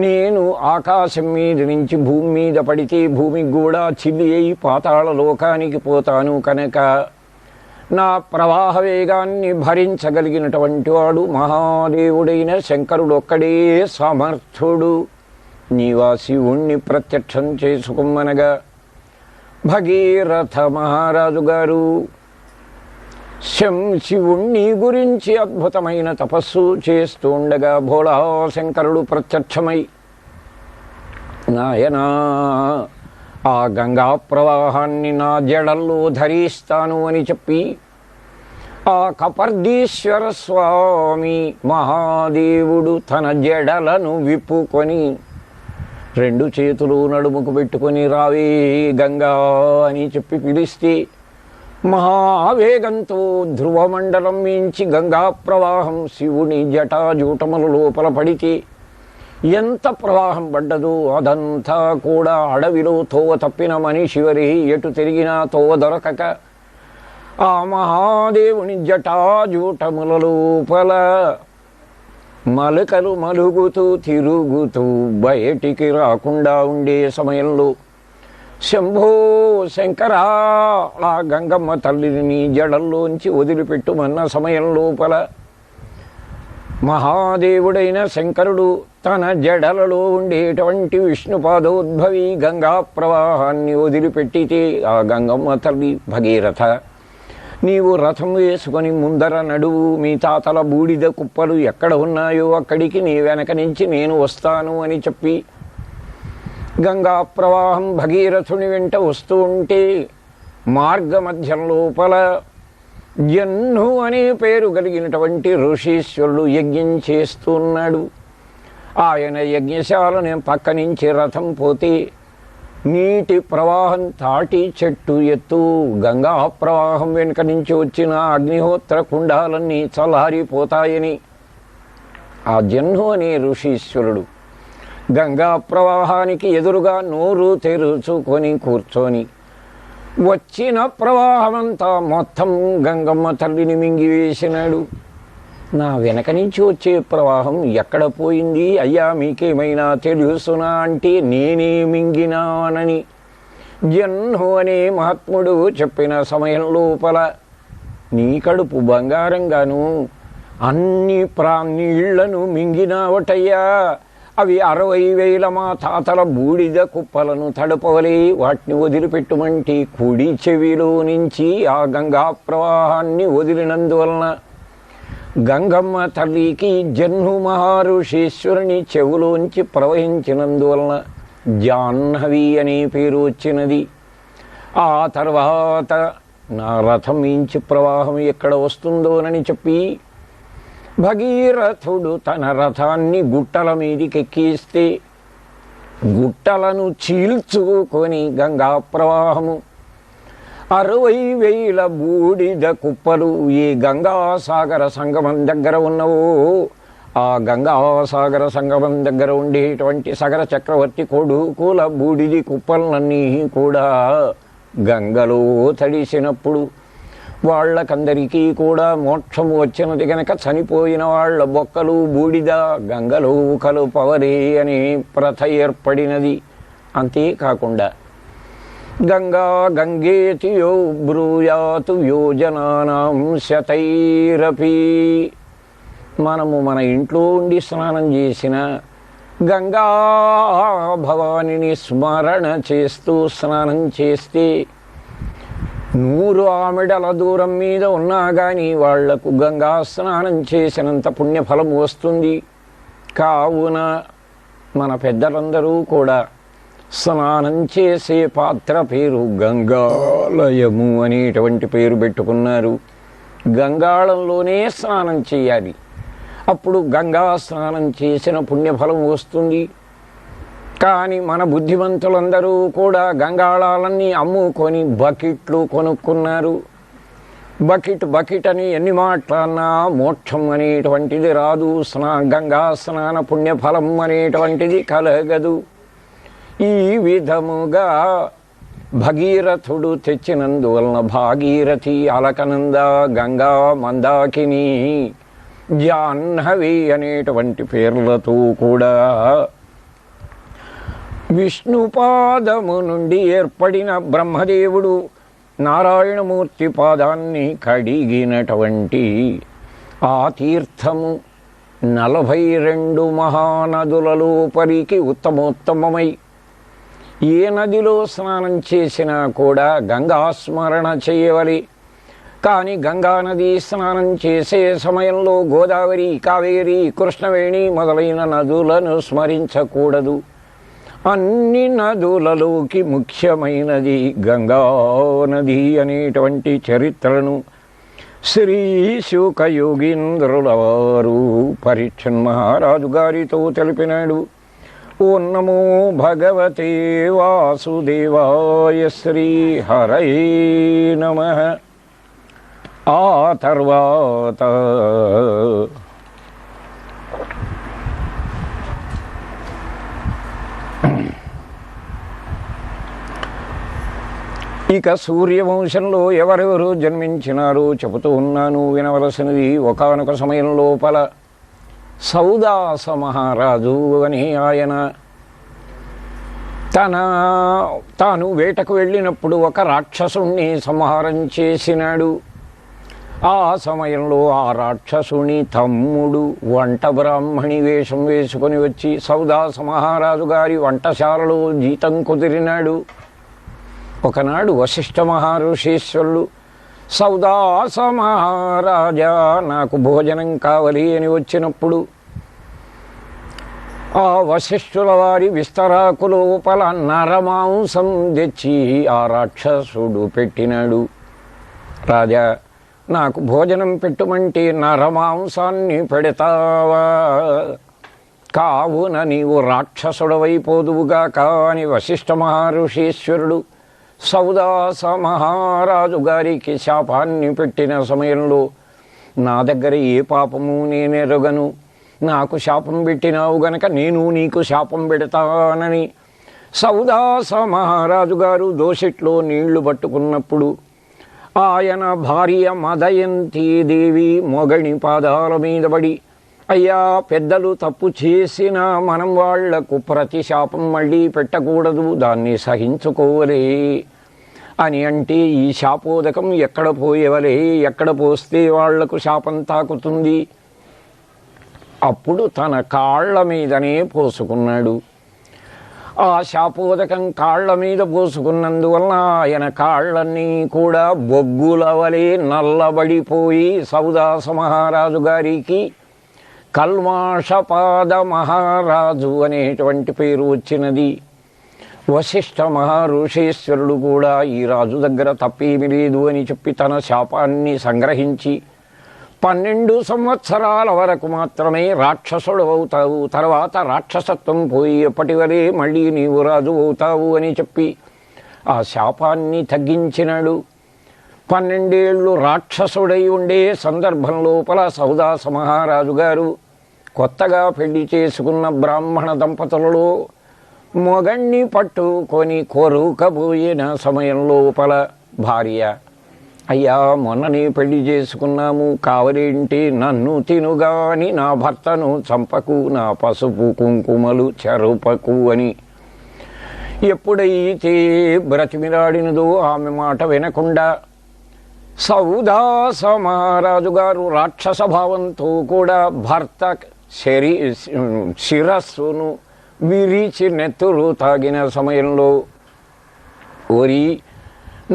నేను ఆకాశం మీద నుంచి భూమి మీద పడితే భూమికి కూడా చిల్లి అయి పాతాళ లోకానికి పోతాను కనుక నా ప్రవాహ వేగాన్ని భరించగలిగినటువంటి వాడు మహాదేవుడైన శంకరుడు ఒక్కడే సమర్థుడు. నీవా శివుణ్ణి ప్రత్యక్షం చేసుకుమ్మనగా భగీరథ మహారాజు గారు శివుణ్ణి గురించి అద్భుతమైన తపస్సు చేస్తూ ఉండగా భోళా శంకరుడు ప్రత్యక్షమై, నాయనా ఆ గంగా ప్రవాహాన్ని నా జడల్లో ధరిస్తాను అని చెప్పి ఆ కపర్దీశ్వర స్వామి మహాదేవుడు తన జడలను విప్పుకొని 2 చేతులు నడుముకు పెట్టుకొని రావే గంగా అని చెప్పి పిలిస్తే మహావేగంతో ధ్రువమండలం మించి గంగా ప్రవాహం శివుని జటాజూటముల లోపల పడితే ఎంత ప్రవాహం పడ్డదో అదంతా కూడా అడవిలో తోవ తప్పిన మనిషి వరి ఎటు తిరిగినా తోవ దొరకక ఆ మహాదేవుని జటాజూటముల లోపల మలుకలు మలుగుతూ తిరుగుతూ బయటికి రాకుండా ఉండే సమయంలో శంభో శంకరా ఆ గంగమ్మ తల్లిని జడల్లోంచి వదిలిపెట్టుమన్న సమయం లోపల మహాదేవుడైన శంకరుడు తన జడలలో ఉండేటువంటి విష్ణుపాదోద్భవి గంగా ప్రవాహాన్ని వదిలిపెట్టితే ఆ గంగమ్మ తల్లి భగీరథ నీవు రథం వేసుకొని ముందర నడువు, మీ తాతల బూడిద కుప్పలు ఎక్కడ ఉన్నాయో అక్కడికి నీ వెనక నుంచి నేను వస్తాను అని చెప్పి గంగా ప్రవాహం భగీరథుని వెంట వస్తూ ఉంటే మార్గ మధ్యం లోపల జన్ను అనే పేరు కలిగినటువంటి ఋషీశ్వరుడు యజ్ఞం చేస్తున్నాడు. ఆయన యజ్ఞశాలని పక్క నుంచి రథం పోతే నీటి ప్రవాహం తాటి చెట్టు ఎత్తు గంగా ప్రవాహం వెనుక నుంచి వచ్చిన అగ్నిహోత్ర కుండాలన్నీ చల్లారిపోతాయని ఆ జన్ను అనే ఋషీశ్వరుడు గంగా ప్రవాహానికి ఎదురుగా నోరు తెరుచుకొని కూర్చొని వచ్చిన ప్రవాహమంతా మొత్తం గంగమ్మ తల్లిని మింగివేసినాడు. నా వెనక నుంచి వచ్చే ప్రవాహం ఎక్కడ పోయింది అయ్యా, మీకేమైనా తెలుసునా అంటే నేనే మింగినానని జన్ను అనే మహాత్ముడు చెప్పిన సమయం లోపల నీ కడుపు బంగారంగాను అన్ని నీళ్లను మింగినావటయ్యా, అవి 60,000 మా తాతల బూడిద కుప్పలను తడపవలే, వాటిని వదిలిపెట్టుమంటే కుడి చెవిలో నుంచి ఆ గంగా ప్రవాహాన్ని వదిలినందువలన గంగమ్మ తల్లికి జన్ను మహారుషీశ్వరుని చెవులోంచి ప్రవహించినందువలన జాహ్నవి అనే పేరు వచ్చినది. ఆ తర్వాత నా రథం మించి ప్రవాహం ఎక్కడ వస్తుందోనని చెప్పి భగీరథుడు తన రథాన్ని గుట్టల మీదికెక్కిస్తే గుట్టలను చీల్చుకొని గంగా ప్రవాహము 60,000 బూడిద కుప్పలు ఈ గంగాసాగర సంగమం దగ్గర ఉన్నవో ఆ గంగాసాగర సంగమం దగ్గర ఉండేటువంటి సగర చక్రవర్తి కొడుకుల బూడిది కుప్పలన్నీ కూడా గంగలో తడిసినప్పుడు వాళ్ళకందరికీ కూడా మోక్షము వచ్చినది గనక చనిపోయిన వాళ్ళ బొక్కలు బూడిద గంగలో కలుపవరే అనే ప్రథ ఏర్పడినది. అంతేకాకుండా గంగా గంగేతి యో బ్రూయాతు యోజనానాం శతైరపి, మనము మన ఇంట్లో ఉండి స్నానం చేసిన గంగా భవానిని స్మరణ చేస్తూ స్నానం చేస్తే 100 ఆమెడల దూరం మీద ఉన్నా కానీ వాళ్లకు గంగా స్నానం చేసినంత పుణ్యఫలం వస్తుంది. కావున మన పెద్దలందరూ కూడా స్నానం చేసే పాత్ర పేరు గంగాలయము అనేటువంటి పేరు పెట్టుకున్నారు. గంగాళంలోనే స్నానం చేయాలి, అప్పుడు గంగా స్నానం చేసిన పుణ్యఫలం వస్తుంది. కానీ మన బుద్ధిమంతులందరూ కూడా గంగాళాలన్నీ అమ్ముకొని బకెట్లు కొనుక్కున్నారు. బకెట్ అని ఎన్ని మాటలన్నా మోక్షం అనేటువంటిది రాదు, గంగా స్నాన పుణ్యఫలం అనేటువంటిది కలగదు. ఈ విధముగా భగీరథుడు తెచ్చినందువలన భాగీరథి, అలకనంద, గంగా, మందాకిని, జాహ్నవి అనేటువంటి పేర్లతో కూడా విష్ణుపాదము నుండి ఏర్పడిన బ్రహ్మదేవుడు నారాయణమూర్తి పాదాన్ని కడిగినటువంటి ఆ తీర్థము 42 మహానదులలో పరికి ఉత్తమోత్తమమై ఏ నదిలో స్నానం చేసినా కూడా గంగాస్మరణ చేయవలి. కానీ గంగానది స్నానం చేసే సమయంలో గోదావరి, కావేరి, కృష్ణవేణి మొదలైన నదులను స్మరించకూడదు. అన్ని నదులలోకి ముఖ్యమైనది గంగా నది అనేటువంటి చరిత్రను శ్రీ శుకయోగీంద్రుల వారు పరీక్షణ్ మహారాజు గారితో తెలిపినాడు. ఓం నమో భగవతే వాసుదేవాయ శ్రీ హరయే నమః. ఆ తర్వాత ఇక సూర్యవంశంలో ఎవరెవరు జన్మించినారో చెబుతూ ఉన్నాను, వినవలసినది. ఒకానొక సమయం లోపల సౌదాస మహారాజు అని ఆయన తాను వేటకు వెళ్ళినప్పుడు ఒక రాక్షసుణ్ణి సంహారం చేసినాడు. ఆ సమయంలో ఆ రాక్షసుని తమ్ముడు వంట బ్రాహ్మణి వేషం వేసుకొని వచ్చి సౌదాస మహారాజు గారి వంటశాలలో జీతం కుదిరినాడు. ఒకనాడు వశిష్ఠ మహర్షీశ్వరుడు, సౌదాస మహారాజా నాకు భోజనం కావాలి అని వచ్చినప్పుడు ఆ వశిష్ఠుల వారి విస్తరాకు లోపల నరమాంసం తెచ్చి ఆ రాక్షసుడు పెట్టినాడు. రాజా, నాకు భోజనం పెట్టుమంటే నరమాంసాన్ని పెడతావా? కావున నీవు రాక్షసుడవైపోదువుగా. కాని వశిష్ఠ మహర్షీశ్వరుడు సౌదాస మహారాజు గారికి శాపాన్ని పెట్టిన సమయంలో, నా దగ్గర ఏ పాపము నేనెరగను, నాకు శాపం పెట్టినావు గనక నేను నీకు శాపం పెడతానని సౌదాస మహారాజు గారు దోసిట్లో నీళ్లు పట్టుకున్నప్పుడు ఆయన భార్య మదయంతి దేవి మొగని పాదాల మీద పడి, అయ్యా, పెద్దలు తప్పు చేసినా మనం వాళ్లకు ప్రతి శాపం మళ్ళీ పెట్టకూడదు, దాన్ని సహించుకోవలే అని అంటే, ఈ శాపోదకం ఎక్కడ పోయేవలే, ఎక్కడ పోస్తే వాళ్లకు శాపం తాకుతుంది. అప్పుడు తన కాళ్ల మీదనే పోసుకున్నాడు. ఆ శాపోదకం కాళ్ల మీద పోసుకున్నందువలన ఆయన కాళ్ళన్నీ కూడా బొగ్గుల వలె నల్లబడిపోయి సౌదాస మహారాజు గారికి కల్మాషపాద మహారాజు అనేటువంటి పేరు వచ్చినది. వశిష్ఠ మహర్షీశ్వరుడు కూడా ఈ రాజు దగ్గర తప్పేమీ లేదు అని చెప్పి తన శాపాన్ని సంగ్రహించి 12 సంవత్సరాల వరకు మాత్రమే రాక్షసుడు అవుతావు, తర్వాత రాక్షసత్వం పోయి ఎప్పటి వరే మళ్ళీ నీవు రాజు అవుతావు అని చెప్పి ఆ శాపాన్ని తగ్గించినాడు. 12 ఏళ్ళు రాక్షసుడై ఉండే సందర్భం లోపల సౌదాస మహారాజు గారు కొత్తగా పెళ్లి చేసుకున్న బ్రాహ్మణ దంపతులలో మొగణ్ణి పట్టుకొని కొరుకపోయిన సమయం లోపల భార్య, అయ్యా, మొన్ననే పెళ్లి చేసుకున్నాము, కావలేంటి నన్ను తినుగాని నా భర్తను చంపకు, నా పసుపు కుంకుమలు చెరుపకు అని ఎప్పుడైతే బ్రతిమిలాడినదో ఆమె మాట వినకుండా సౌదాస మహారాజు గారు రాక్షస భావంతో కూడా భర్త శిరస్సును విరిచి నెత్తురు తాగిన సమయంలో, ఓరి,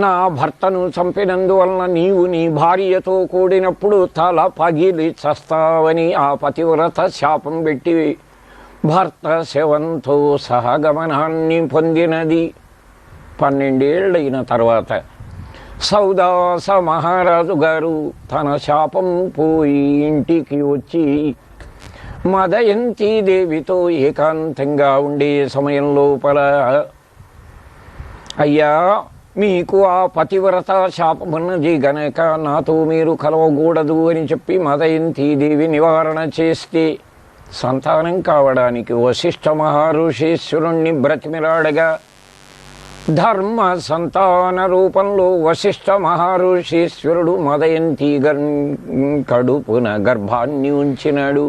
నా భర్తను చంపినందువలన నీవు నీ భార్యతో కూడినప్పుడు తల పగిలి చస్తావని ఆ పతివ్రత శాపం పెట్టి భర్త శవంతో సహగమనాన్ని పొందినది. 12 ఏళ్ళైన తర్వాత సౌదాస మహారాజు గారు తన శాపం పోయి ఇంటికి వచ్చి మదయంతి దేవితో ఏకాంతంగా ఉండే సమయం లోపల, అయ్యా, మీకు ఆ పతివ్రత శాపమున్నది గనక నాతో మీరు కలవకూడదు అని చెప్పి మదయంతి దేవి నివారణ చేస్తే సంతానం కావడానికి వశిష్ఠ మహర్షీశ్వరుణ్ణి బ్రతిమిలాడగా ధర్మ సంతాన రూపంలో వశిష్ఠ మహర్షీశ్వరుడు మదయంతి కడుపున గర్భాన్ని ఉంచినాడు.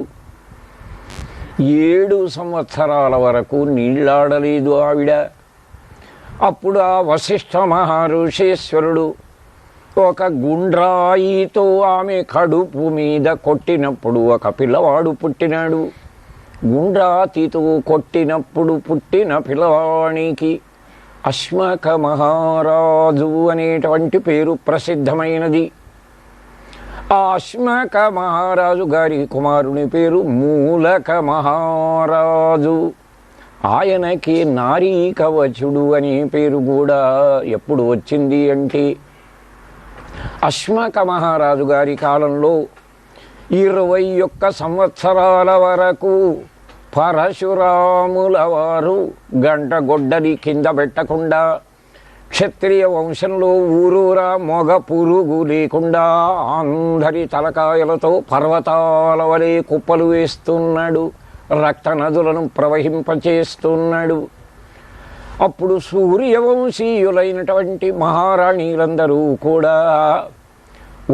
7 సంవత్సరాల వరకు నీళ్లాడలేదు ఆవిడ. అప్పుడు ఆ వశిష్ఠ మహర్షీశ్వరుడు ఒక గుండ్రాయితో ఆమె కడుపు మీద కొట్టినప్పుడు ఒక పిల్లవాడు పుట్టినాడు. గుండ్రాతితో కొట్టినప్పుడు పుట్టిన పిల్లవానికి అశ్మక మహారాజు అనేటువంటి పేరు ప్రసిద్ధమైనది. ఆ అశ్మక మహారాజు గారి కుమారుని పేరు మూలక మహారాజు. ఆయనకి నారీ కవచుడు అనే పేరు కూడా ఎప్పుడు వచ్చింది అంటే, అశ్మక మహారాజు గారి కాలంలో 21 సంవత్సరాల వరకు పరశురాముల వారు గంట గొడ్డలి కింద పెట్టకుండా, క్షత్రియ వంశంలో ఊరూరా మొగ పురుగు లేకుండా అందరి తలకాయలతో పర్వతాల వలె కుప్పలు వేస్తున్నాడు, రక్త నదులను ప్రవహింపచేస్తున్నాడు. అప్పుడు సూర్యవంశీయులైనటువంటి మహారాణీలందరూ కూడా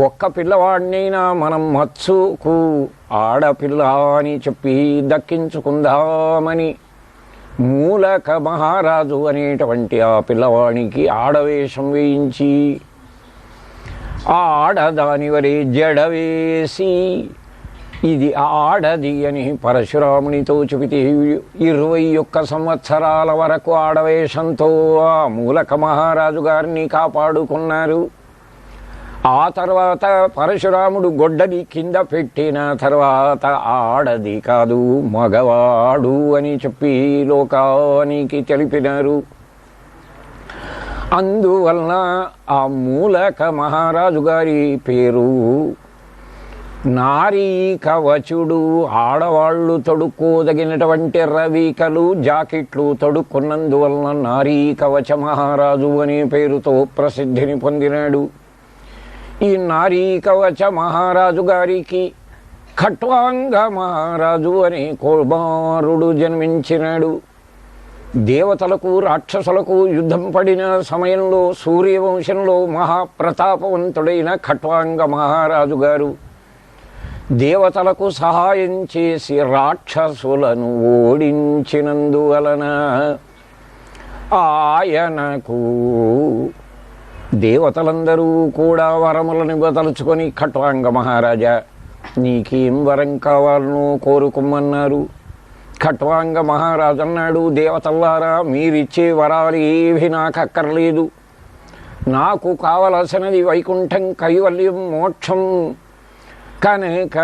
ఒక్క పిల్లవాడినైనా మనం మత్సుకు ఆడపిల్ల అని చెప్పి దక్కించుకుందామని మూలక మహారాజు అనేటువంటి ఆ పిల్లవాడికి ఆడవేషం వేయించి ఆ ఆడదాని వరే జడవేసి ఇది ఆడది అని పరశురామునితో చెబితే 21 సంవత్సరాల వరకు ఆడవేషంతో ఆ మూలక మహారాజు గారిని కాపాడుకున్నారు. ఆ తర్వాత పరశురాముడు గొడ్డలి కింద పెట్టిన తర్వాత ఆడది కాదు మగవాడు అని చెప్పి లోకానికి తెలిపినారు. అందువలన ఆ మూలక మహారాజు గారి పేరు నారీ కవచుడు. ఆడవాళ్ళు తొడుక్కోదగినటువంటి రవికలు జాకెట్లు తొడుక్కున్నందువలన నారీ కవచ మహారాజు అనే పేరుతో ప్రసిద్ధిని పొందినాడు. ఈ నారీ కవచ మహారాజు గారికి ఖట్వాంగ మహారాజు అనే కుమారుడు జన్మించినాడు. దేవతలకు రాక్షసులకు యుద్ధం పడిన సమయంలో సూర్యవంశంలో మహాప్రతాపవంతుడైన ఖట్వాంగ మహారాజు గారు దేవతలకు సహాయం చేసి రాక్షసులను ఓడించినందువలన ఆయనకు దేవతలందరూ కూడా వరములను బదలుచుకొని ఖట్వాంగ మహారాజా నీకేం వరం కావాలనో కోరుకోమన్నారు. ఖట్వాంగ మహారాజు అన్నాడు, దేవతల్లారా మీరిచ్చే వరాలు ఏవి నాకు అక్కర్లేదు. నాకు కావలసినది వైకుంఠం, కైవల్యం, మోక్షం కనుక